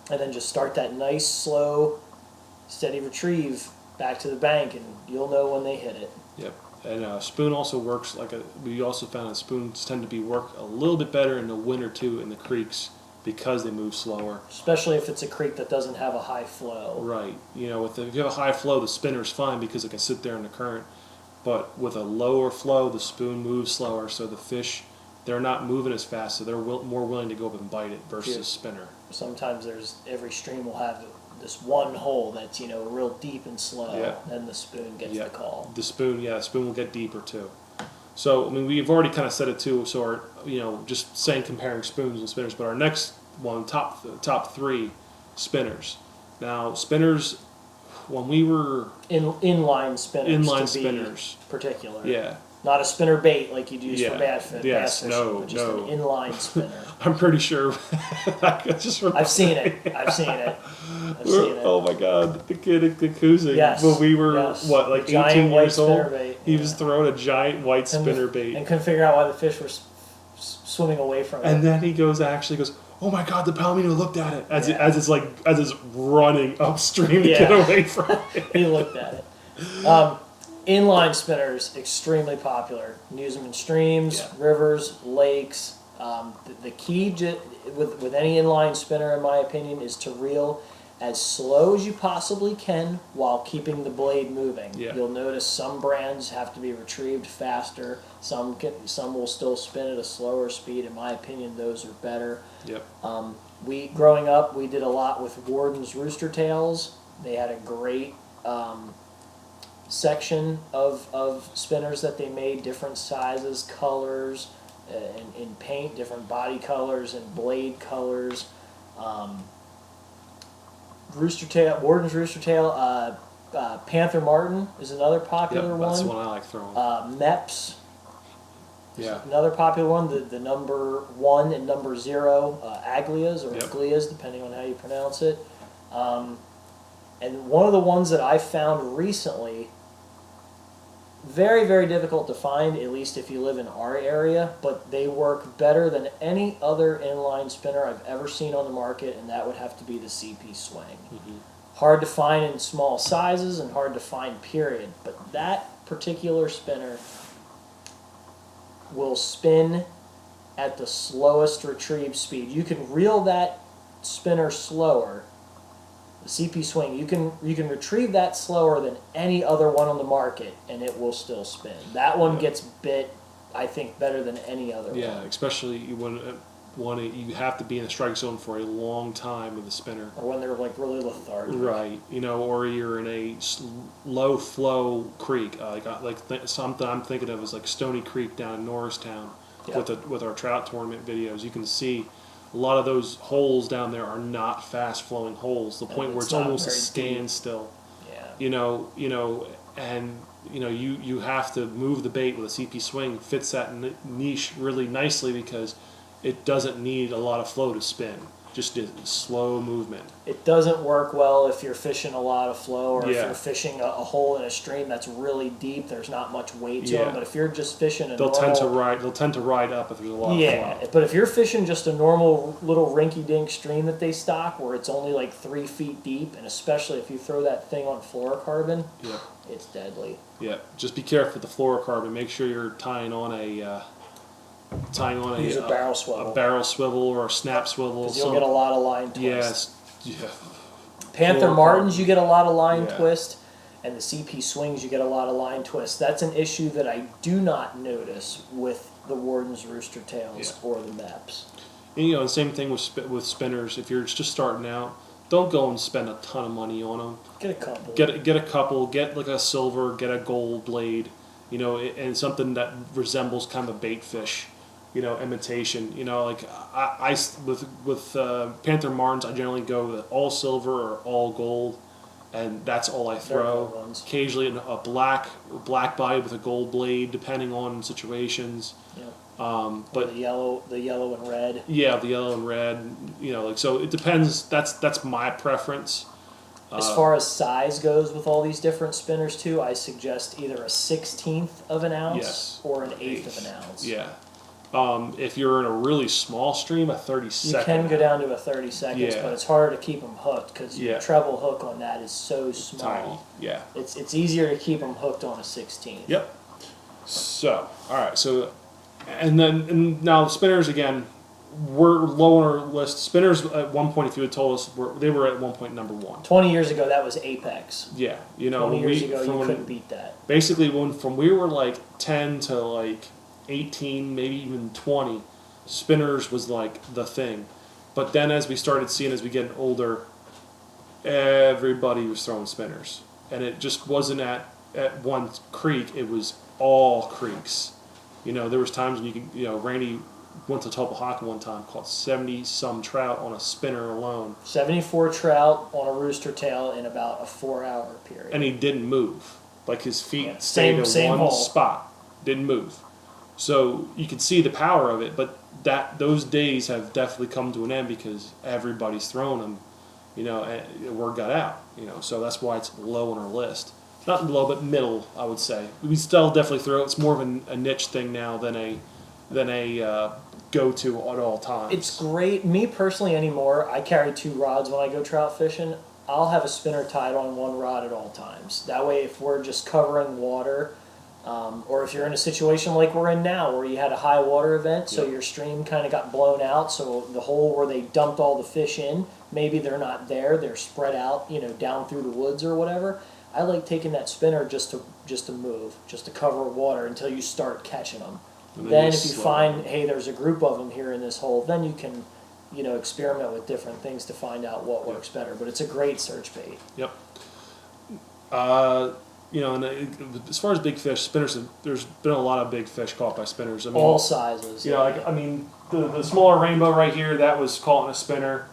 And then just start that nice, slow, steady retrieve back to the bank, and you'll know when they hit it. Yep. And spoon also works we also found that spoons tend to work a little bit better in the winter too in the creeks because they move slower. Especially if it's a creek that doesn't have a high flow. Right. You know, if you have a high flow, the spinner's fine because it can sit there in the current. But with a lower flow, the spoon moves slower, so the fish, they're not moving as fast, so they're more willing to go up and bite it versus Yeah. a spinner. Sometimes every stream will have this one hole that's real deep and slow, Yeah. then the spoon gets Yeah. the call. The spoon will get deeper too. So I mean, we've already kind of said it too. So our, just saying comparing spoons and spinners, but our next one, top three spinners. Now spinners, when we were Inline spinners. inline to be spinners, particular. yeah, Not a spinner bait like you'd use Yeah. for bass fishing, Yes, no, but just no. an inline spinner. I'm pretty sure. I've seen it. Oh my God, the kid at the Koozie. Yes, When we were yes. what, like The giant 18 white years old, spinner bait, he yeah. was throwing a giant white spinner bait. And couldn't figure out why the fish were swimming away from it. And then he goes, oh my God, the palomino looked at it as Yeah. it's running upstream to Yeah. get away from it. He looked at it. Inline spinners, extremely popular. You use them in streams, Yeah. rivers, lakes. The key with any inline spinner, in my opinion, is to reel as slow as you possibly can while keeping the blade moving. Yeah. You'll notice some brands have to be retrieved faster. Some will still spin at a slower speed. In my opinion, those are better. Yep. Growing up, we did a lot with Warden's Rooster Tails. They had a great section of spinners that they made, different sizes, colors, in paint, different body colors and blade colors. Warden's Rooster Tail, Panther Martin is another popular Yep, one. that's the one I like throwing. Meps, Yeah. another popular one. The number 1 and number 0 Aglias or Yep. Aglias, depending on how you pronounce it. And one of the ones that I found recently, very, very difficult to find, at least if you live in our area, but they work better than any other inline spinner I've ever seen on the market, and that would have to be the CP Swing. Mhm. Hard to find in small sizes and hard to find, period. But that particular spinner will spin at the slowest retrieve speed. You can reel that spinner slower. The CP Swing, you can retrieve that slower than any other one on the market, and it will still spin. That one Yeah. gets bit, I think, better than any other Yeah, one. especially when you have to be in the strike zone for a long time with a spinner. Or when they're like really lethargic. Right, or you're in a low flow creek, something I'm thinking of is like Stony Creek down in Norristown. Yeah. With our trout tournament videos, you can see a lot of those holes down there are not fast flowing holes. The point where it's it's not almost a very deep. standstill. Yeah. And you have to move the bait with a CP Swing. Fits that niche really nicely because it doesn't need a lot of flow to spin. just a slow movement. It doesn't work well if you're fishing a lot of flow, or if Yeah. you're fishing a hole in a stream that's really deep. There's not much weight to Yeah. them. But if you're just fishing a They'll normal, tend to ride up if there's a lot of yeah. flow. But if you're fishing just a normal little rinky-dink stream that they stock, where it's only like 3 feet deep, and especially if you throw that thing on fluorocarbon, Yeah. it's deadly. Yeah. Just be careful with the fluorocarbon. Make sure you're tying on a Use a barrel swivel. a barrel swivel or a snap swivel. Because you'll get a lot of line twist. Yes. Yeah. Panther Fluorocarbon. Martins, you get a lot of line Yeah. twist, and the CP Swings, you get a lot of line twist. That's an issue that I do not notice with the Warden's Rooster Tails or the Meps. And, you know, the same thing with spinners. If you're just starting out, don't go and spend a ton of money on them. Get a couple. Get a couple. Get like a silver. Get a gold blade. You know, and something that resembles kind of a bait fish. You know, imitation. You know, like I with Panther Martins, I generally go with all silver or all gold, and that's all I They're throw. good ones. Occasionally a black body with a gold blade, depending on situations. Yeah. But Or the yellow and red. yeah, the yellow and red. You know, like so it depends. That's my preference. As far as size goes with all these different spinners too, I suggest either a 1/16 of an ounce Yes. or an eighth of an ounce. Yeah. If you're in a really small stream, a 32nd. You can go down to a 30 seconds, Yeah. but it's harder to keep them hooked because Yeah. your treble hook on that is so small. Tiny. Yeah. It's easier to keep them hooked on a 16. Yep. So, all right. So, and now spinners again, we're low on our list. Spinners at one point, if you had told us, they were at one point number one. 20 years ago, that was apex. Yeah, you know, 20 years ago, you from couldn't beat that. basically from we were like 10 to like 18, maybe even 20, spinners was like the thing. But then as we started seeing as we get older, everybody was throwing spinners, and it just wasn't at one creek. It was all creeks. You know, there was times when you could, you know, Randy went to Topahaka one time, caught 70 some trout on a spinner alone, 74 trout on a rooster tail in about a 4-hour period. and he didn't move. Like his feet Yeah, stayed in same one hole. spot, didn't move. So you could see the power of it, but those days have definitely come to an end because everybody's throwing them. You know, and word got out. You know, so that's why it's low on our list. Not low, but middle, I would say. We still definitely throw. It's more of a niche thing now than a go-to at all times. It's great. Me personally anymore, I carry 2 rods when I go trout fishing. I'll have a spinner tied on 1 rod at all times. That way, if we're just covering water, or if you're in a situation like we're in now, where you had a high water event, so Yep. your stream kind of got blown out, so the hole where they dumped all the fish in, maybe they're not there, they're spread out, you know, down through the woods or whatever. I like taking that spinner just to move, just to cover water until you start catching them. And Then you if you slow find, down. hey, there's a group of them here in this hole, then you can, you know, experiment with different things to find out what works better. But it's a great search bait. Yep. You know, and as far as big fish, spinners, there's been a lot of big fish caught by spinners. I mean, All sizes. you know, like I mean, the smaller rainbow right here, that was caught in a spinner.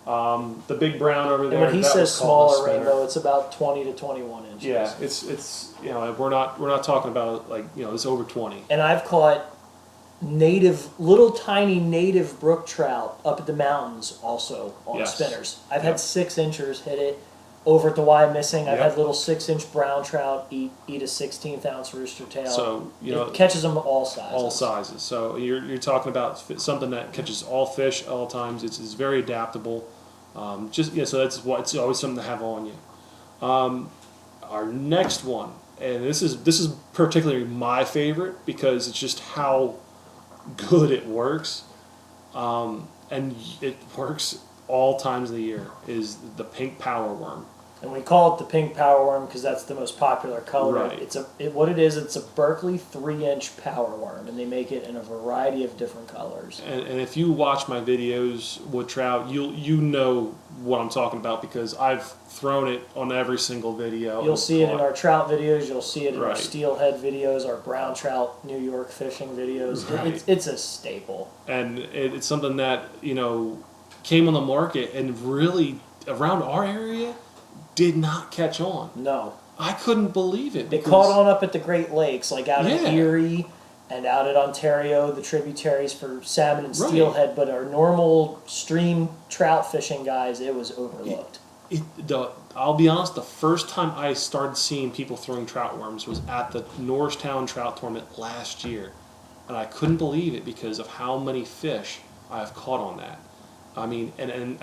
The big brown over there. And when he that says was caught in a smaller spinner. rainbow, it's about 20 to 21 inches. Yeah, it's you know, we're not talking about like, you know, it's over 20. And I've caught little tiny native brook trout up at the mountains also on Yes. spinners. I've Yep. had 6-inchers hit it. Over at the Y Missing, I've Yep. had little 6-inch brown trout eat a 16th ounce rooster tail. So, you know, it catches them all sizes. all sizes. So you're talking about something that catches all fish all times. It's very adaptable. So that's why it's always something to have on you. Our next one, and this is particularly my favorite because it's just how good it works, and it works all times of the year. Is the pink power worm. And we call it the pink power worm because that's the most popular color. Right. What it is, it's a Berkeley 3-inch power worm, and they make it in a variety of different colors. And if you watch my videos with trout, you know what I'm talking about because I've thrown it on every single video. You'll see it in our trout videos. You'll see it in our Right. steelhead videos, our brown trout New York fishing videos. Right. It's a staple. and it's something that, you know, came on the market and really around our area did not catch on. No. I couldn't believe it. They because- caught on up at the Great Lakes, like out in Yeah. Erie And out at Ontario, the tributaries for salmon and Right. steelhead, but our normal stream trout fishing guys, it was overlooked. I'll be honest, the first time I started seeing people throwing trout worms was at the Norristown Trout Tournament last year. And I couldn't believe it because of how many fish I have caught on that. I mean, and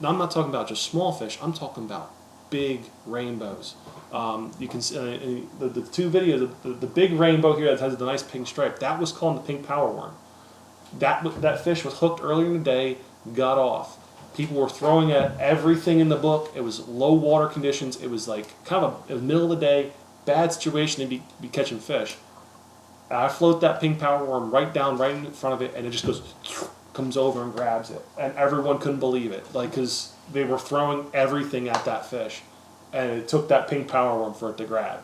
I'm not talking about just small fish, I'm talking about big rainbows. You can see the two videos, the big rainbow here that has the nice pink stripe, that was called the pink power worm. That fish was hooked earlier in the day, got off. People were throwing at everything in the book. It was low water conditions. It was like it was middle of the day, bad situation to be catching fish. And I float that pink power worm right in front of it, and it just comes over and grabs it. And everyone couldn't believe it, because they were throwing everything at that fish, and it took that pink power worm for it to grab.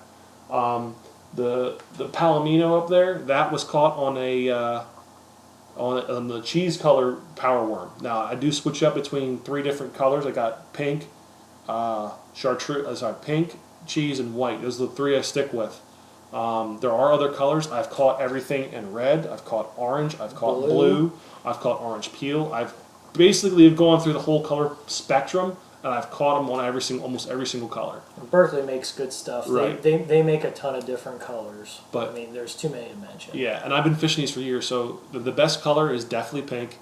The palomino up there, that was caught on on the cheese color power worm. Now I do switch up between 3 different colors. I got pink, pink, cheese, and white. Those are the 3 I stick with. There are other colors. I've caught everything in red. I've caught orange. I've caught blue. I've caught orange peel. I've basically gone through the whole color spectrum, and I've caught them on almost every single color. Berkeley makes good stuff. Right. They make a ton of different colors. But I mean, there's too many to mention. Yeah, and I've been fishing these for years, so the best color is definitely pink.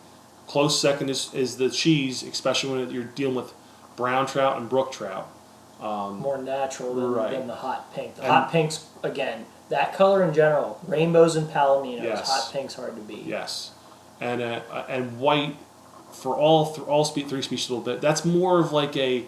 Close second is the cheese, especially when you're dealing with brown trout and brook trout. More natural than the hot pink. The And- hot pinks, again, that color in general, rainbows and palominos, Yes. hot pink's hard to beat. Yes, and white for all 3 species a little bit. That's more of like a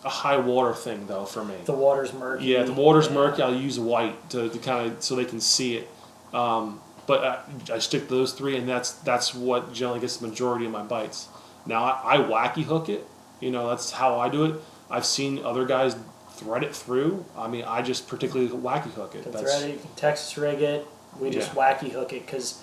high water thing though for me. The water's murky. Yeah, the water's murky. I'll use white to kind of so they can see it. But I stick to those 3, and that's what generally gets the majority of my bites. Now I wacky hook it. That's how I do it. I've seen other guys thread it through. I mean, I just particularly wacky hook it. You can thread it, you can Texas rig it. We just Yeah. wacky hook it because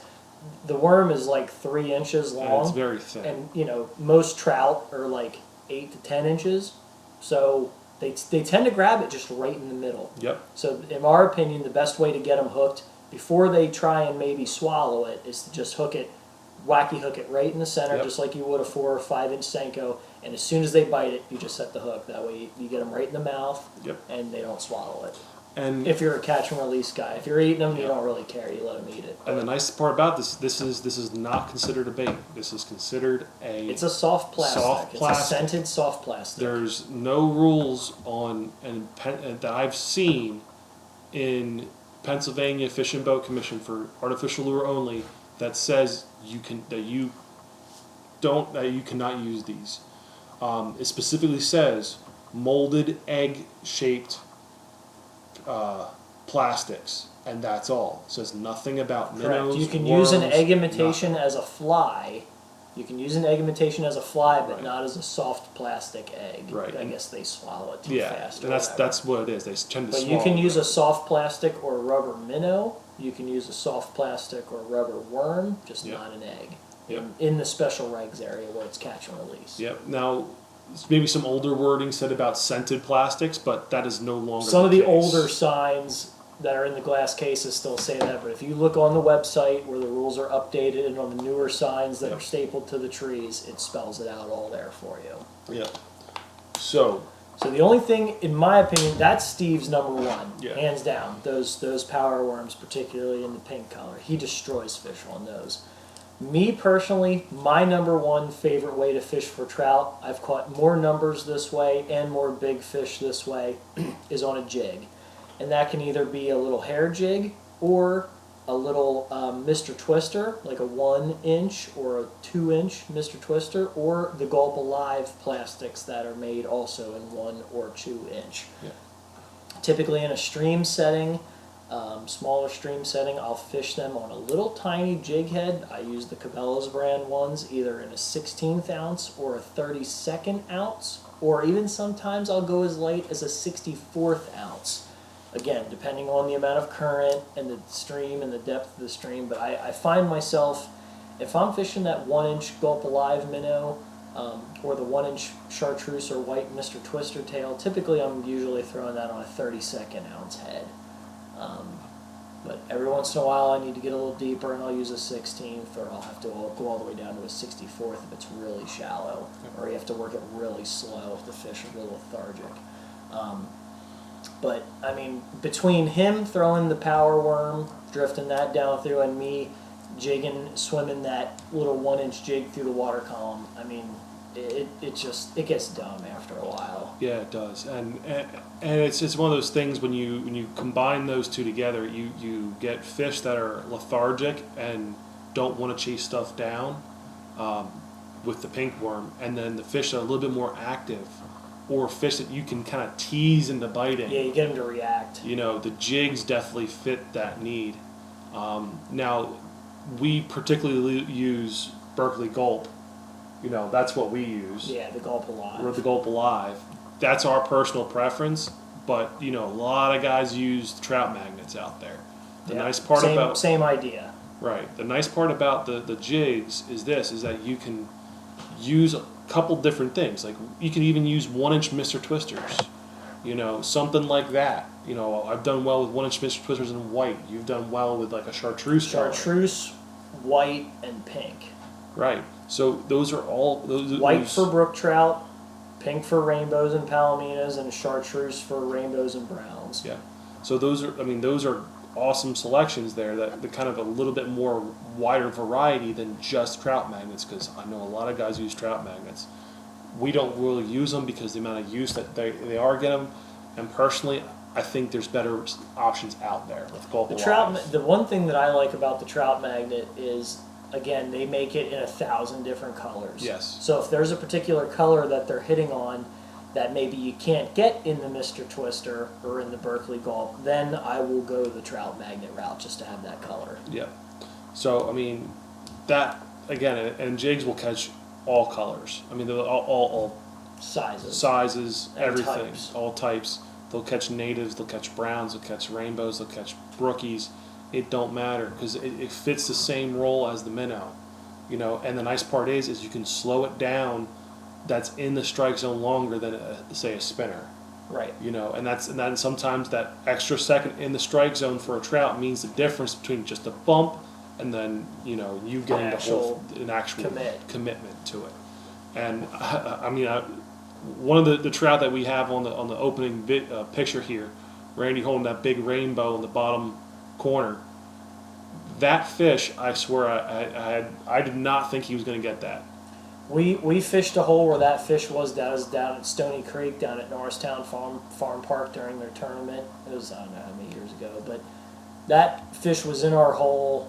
the worm is like 3 inches long. And it's very thin. And most trout are like 8 to 10 inches, so they tend to grab it just right in the middle. Yep. So in our opinion, the best way to get them hooked before they try and maybe swallow it is to just wacky hook it right in the center, Yep. just like you would a 4 or 5 inch Senko. And as soon as they bite it, you just set the hook. That way you get them right in the mouth, Yep. and they don't swallow it. And If you're a catch and release guy, if you're eating them, you don't really care. You let them eat it. And the nice part about this is not considered a bait. This is considered It's a soft plastic. Soft It's plastic. a scented soft plastic. There's no rules that I've seen in Pennsylvania Fish and Boat Commission for artificial lure only that says you cannot use these. It specifically says molded egg shaped plastics, and that's all. It says nothing about minnows. Correct. You can worms, use an egg imitation nothing. as a fly. You can use an egg imitation as a fly, but Right. not as a soft plastic egg. Right. I guess they swallow it too Yeah, fast. and that's what it is. They tend to. But you swallow can use it. a soft plastic or a rubber minnow. You can use a soft plastic or rubber worm, just Yep. not an egg. Yep. In the special regs area where it's catch and release. Yep. Now, maybe some older wording said about scented plastics, but that is no longer. Some of the case. older signs that are in the glass cases still say that, but if you look on the website where the rules are updated and on the newer signs that Yep. are stapled to the trees, it spells it out all there for you. Yep. So. So the only thing, in my opinion, that's Steve's number 1, Yeah. hands down. Those power worms, particularly in the pink color, he destroys fish on those. Me personally, my number 1 favorite way to fish for trout, I've caught more numbers this way and more big fish this way, is on a jig. And that can either be a little hair jig or a little Mr. Twister, like a 1 inch or a 2 inch Mr. Twister, or the Gulp Alive plastics that are made also in 1 or 2 inch. Yeah. Typically in a stream setting, smaller stream setting, I'll fish them on a little tiny jig head. I use the Cabela's brand ones, either in a 16th ounce or a 32nd ounce, or even sometimes I'll go as light as a 64th ounce. Again, depending on the amount of current and the stream and the depth of the stream, but I find myself, if I'm fishing that 1 inch Gulp Alive minnow, or the 1 inch chartreuse or white Mr. Twister tail, typically I'm usually throwing that on a 32nd ounce head. But every once in a while, I need to get a little deeper, and I'll use a 16th, or I'll have to go all the way down to a 64th if it's really shallow, or you have to work it really slow if the fish are a little lethargic. But I mean, between him throwing the power worm, drifting that down through, and me jigging, swimming that little 1-inch jig through the water column, I mean, it gets dumb after a while. Yeah, it does, and it's one of those things when you combine those two together, you get fish that are lethargic and don't want to chase stuff down, with the pink worm, and then the fish that are a little bit more active, or fish that you can kind of tease into biting. Yeah, you get them to react. You know, the jigs definitely fit that need. Now, we particularly use Berkeley Gulp. You know, that's what we use. Yeah, the Gulp Alive. Or the Gulp Alive. That's our personal preference, but, you know, a lot of guys use trout magnets out there. The nice part about... Same idea. Right. The nice part about the jigs is that you can use a couple different things. Like, you can even use 1-inch Mr. Twisters. You know, something like that. You know, I've done well with 1-inch Mr. Twisters in white. You've done well with, like, a chartreuse color. Chartreuse, white, and pink. Right. So those are all... White for brook trout, pink for rainbows and palominas, and chartreuse for rainbows and browns. Yeah. So those are awesome selections there that kind of a little bit more wider variety than just trout magnets, because I know a lot of guys use trout magnets. We don't really use them because the amount of use that they are getting, and personally, I think there's better options out there with Gulp Alive. The one thing that I like about the trout magnet is, again, they make it in 1,000 different colors. Yes. So if there's a particular color that they're hitting on that maybe you can't get in the Mr. Twister or in the Berkeley Gulp, then I will go the trout magnet route just to have that color. Yeah. So, I mean, that, again, and jigs will catch all colors. I mean, they're all sizes, and everything, types. all types. They'll catch natives, they'll catch browns, they'll catch rainbows, they'll catch brookies. It don't matter because it fits the same role as the minnow, you know. And the nice part is you can slow it down. That's in the strike zone longer than say a spinner, right? You know, and then sometimes that extra second in the strike zone for a trout means the difference between just a bump and then, you know, you getting an actual commitment to it. And I mean, one of the trout that we have on the opening picture here, Randy holding that big rainbow in the bottom corner. That fish, I swear, I did not think he was going to get that. We fished a hole where that fish was down at Stony Creek, down at Norristown Farm Park during their tournament. It was, I don't know how many years ago, but that fish was in our hole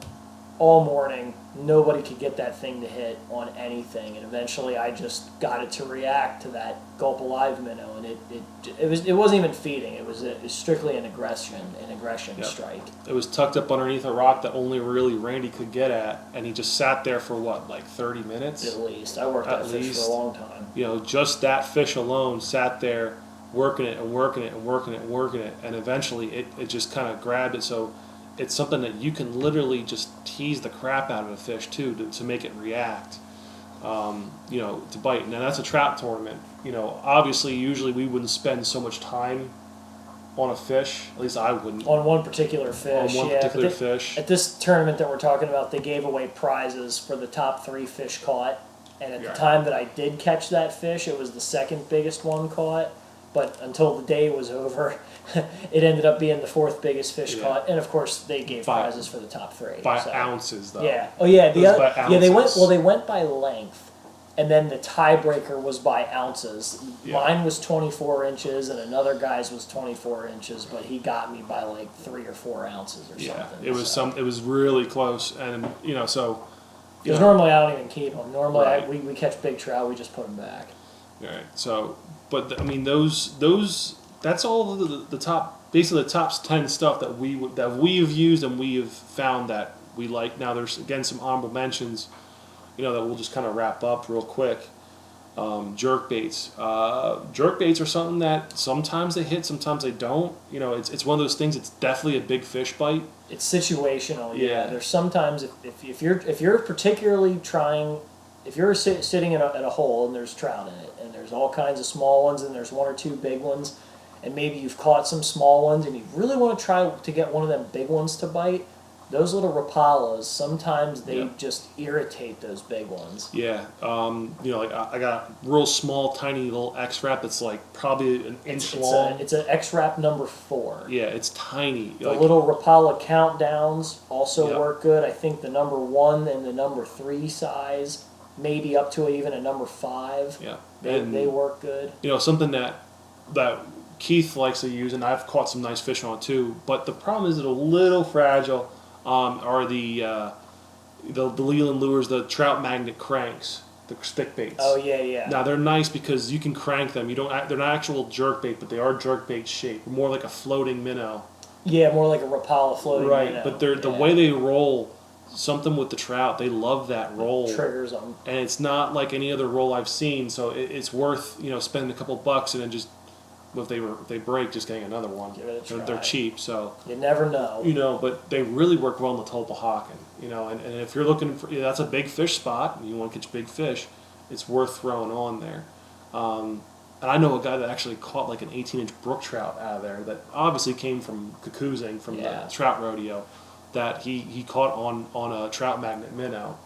all morning. Nobody could get that thing to hit on anything, and eventually I just got it to react to that Gulp Alive minnow, and it wasn't even feeding. It was strictly an aggression Yep. strike. It was tucked up underneath a rock that only really Randy could get at, and he just sat there for what, like 30 minutes? At least. I worked that fish for a long time. You know, just that fish alone sat there working it and working it and working it and working it, and eventually it just kind of grabbed it. So it's something that you can literally just tease the crap out of a fish too to make it react, you know, to bite. Now that's a trout tournament. You know, obviously, usually we wouldn't spend so much time on a fish. At least I wouldn't. On one particular fish. On one particular fish. At this tournament that we're talking about, they gave away prizes for the top 3 fish caught. And at the time that I did catch that fish, it was the second biggest one caught. But until the day was over, it ended up being the 4th biggest fish caught. And of course, they gave prizes for the top 3. By ounces, though. Yeah. Oh yeah. They went by length, and then the tiebreaker was by ounces. Yeah. Mine was 24 inches, and another guy's was 24 inches, but he got me by like 3 or 4 ounces or something. It was it was really close, and you know, so. Because normally I don't even keep them. Normally we catch big trout, we just put them back. All right. So, but I mean, those that's all the top, basically the top 10 stuff that we have used and we have found that we like. Now there's again some honorable mentions, you know, that we'll just kind of wrap up real quick. Jerk baits. Jerk baits are something that sometimes they hit, sometimes they don't. You know, it's one of those things. It's definitely a big fish bite. It's situational. Yeah. There's sometimes if you're particularly trying, if you're sitting at a hole and there's trout in it, and there's all kinds of small ones and there's 1 or 2 big ones, and maybe you've caught some small ones and you really want to try to get one of them big ones to bite, those little rapalas, sometimes they just irritate those big ones. Yeah, like I got a real small, tiny little X-Wrap that's like probably an inch long. It's an X-Wrap number 4. Yeah, it's tiny. The little Rapala countdowns also work good. I think the number 1 and the number 3 size, maybe up to even a number 5. Yeah, they work good. Something that Keith likes to use, and I've caught some nice fish on it too. But the problem is it's a little fragile. Are the Leland lures, the trout magnet cranks, the stick baits. Oh yeah. Now they're nice because you can crank them. They're not actual jerk bait, but they are jerk bait shaped, more like a floating minnow. Yeah, more like a Rapala floating minnow. Right, but the way they roll, something with the trout, they love that roll. It triggers them, and it's not like any other roll I've seen. So it's worth spending a couple bucks and then just. If they break, just getting another one. Give it a try. They're cheap, so you never know. But they really work well in the Tulpehocken. And if you're looking for that's a big fish spot, and you want to catch big fish, it's worth throwing on there. And I know a guy that actually caught like an 18-inch brook trout out of there that obviously came from cuckoozing from the trout rodeo, that he caught on a trout magnet minnow.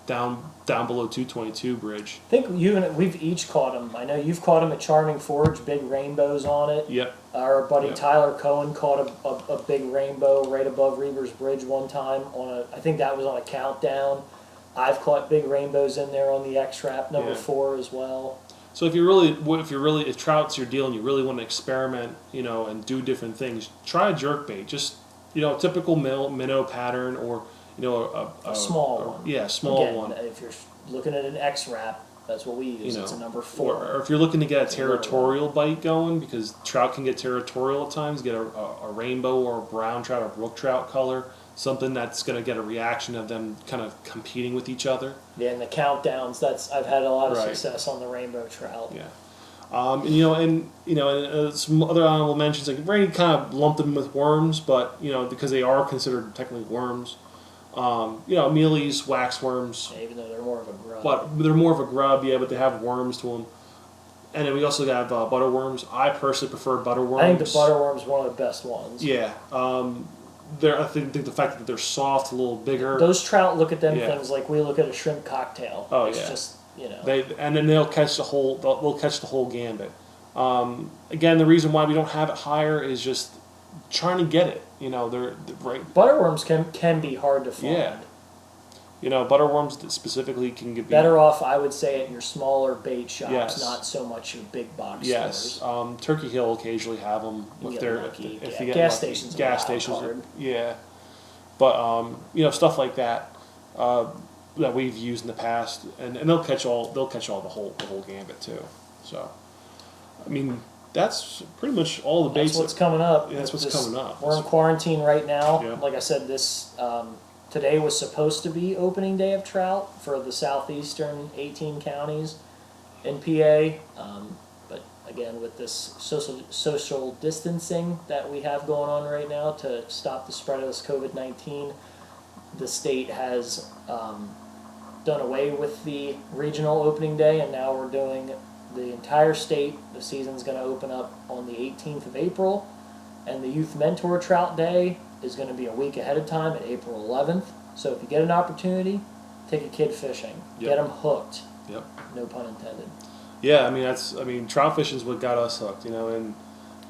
Down below 222 bridge. I think we've each caught them. I know you've caught them at Charming Forge, big rainbows on it. Yep. Our buddy Tyler Cohen caught a big rainbow right above Reber's Bridge one time I think that was on a countdown. I've caught big rainbows in there on the X-Wrap number 4 as well. So if trout's your deal and you really want to experiment, and do different things, try a jerkbait. Just typical minnow pattern or. A small one. Yeah, small Again, one. If you're looking at an X-Wrap, that's what we use. It's a number 4. Or if you're looking to get a territorial bite going, because trout can get territorial at times, get a rainbow or a brown trout or brook trout color, something that's going to get a reaction of them kind of competing with each other. Yeah, and the countdowns, I've had a lot of success on the rainbow trout. Yeah. And some other honorable mentions, like Brady kind of lumped them with worms, but because they are considered technically worms. Mealies, waxworms. Yeah, even though they're more of a grub. But they're more of a grub, but they have worms to them. And then we also have butterworms. I personally prefer butterworms. I think the butterworm is one of the best ones. Yeah. I think the fact that they're soft, a little bigger. Those trout look at them things like we look at a shrimp cocktail. Oh, it's just, and then they'll catch the whole gambit. Again, the reason why we don't have it higher is just trying to get it. They're right. Butterworms can be hard to find. Yeah. Butterworms specifically can get better off, I would say, at your smaller bait shops, yes. not so much your big box yes. stores. Turkey Hill occasionally have them if they're lucky. if you get gas lucky. stations. Gas stations. Yeah. But stuff like that that we've used in the past, and they'll catch all the whole gambit too. So, I mean. That's pretty much all the baits. That's what's coming up. Yeah, that's what's coming up. We're in quarantine right now. Yeah. Like I said, today was supposed to be opening day of trout for the southeastern 18 counties in PA. But again, with this social distancing that we have going on right now to stop the spread of this COVID-19, the state has done away with the regional opening day, and now we're doing the entire state. The season's going to open up on the 18th of April, and the Youth Mentor Trout Day is going to be a week ahead of time at April 11th. So if you get an opportunity, take a kid fishing. Yep. Get them hooked. Yep. No pun intended. Yeah, trout fishing is what got us hooked, and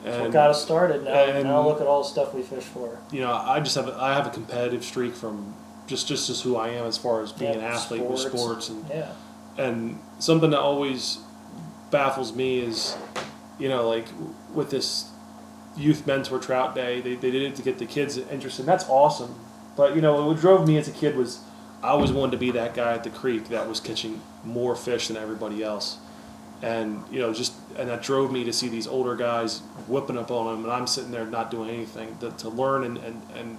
what got us started. Now look at all the stuff we fish for. I have a competitive streak from just as who I am as far as being an athlete with sports, and something that always baffles me is, like with this Youth Mentor Trout Day, they did it to get the kids interested, and that's awesome. But what drove me as a kid was I always wanted to be that guy at the creek that was catching more fish than everybody else, and and that drove me to see these older guys whipping up on them, and I'm sitting there not doing anything to learn and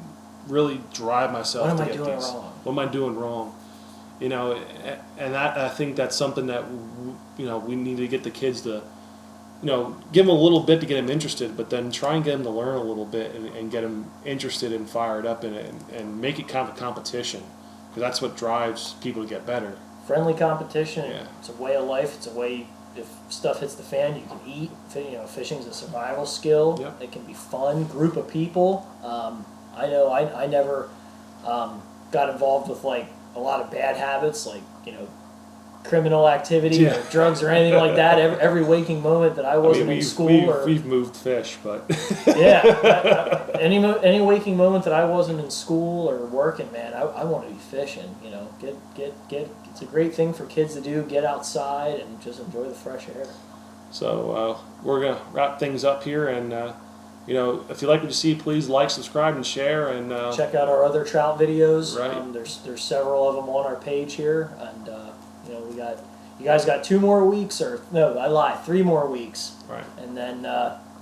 really drive myself. What am to I get doing these. wrong? What am I doing wrong? And that I think that's something that we need to get the kids to, give them a little bit to get them interested, but then try and get them to learn a little bit and get them interested and fired up in it, and make it kind of a competition, because that's what drives people to get better. Friendly competition. Yeah. It's a way of life. It's a way if stuff hits the fan, you can eat. Fishing's a survival skill. Yep. It can be fun. Group of people. I know I never got involved with like a lot of bad habits, like criminal activity or drugs or anything like that. Every waking moment that I wasn't in school, we've moved fish, but yeah, any waking moment that I wasn't in school or working, man, I want to be fishing. Get. It's a great thing for kids to do. Get outside and just enjoy the fresh air. So we're gonna wrap things up here, and if you like what you see, please like, subscribe, and share. And check out our other trout videos. Right. There's several of them on our page here, and you guys got 2 more weeks, or no, I lie, 3 more weeks. Right. And then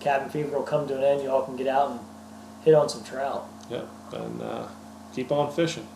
cabin fever will come to an end. You all can get out and hit on some trout. Yep. And keep on fishing.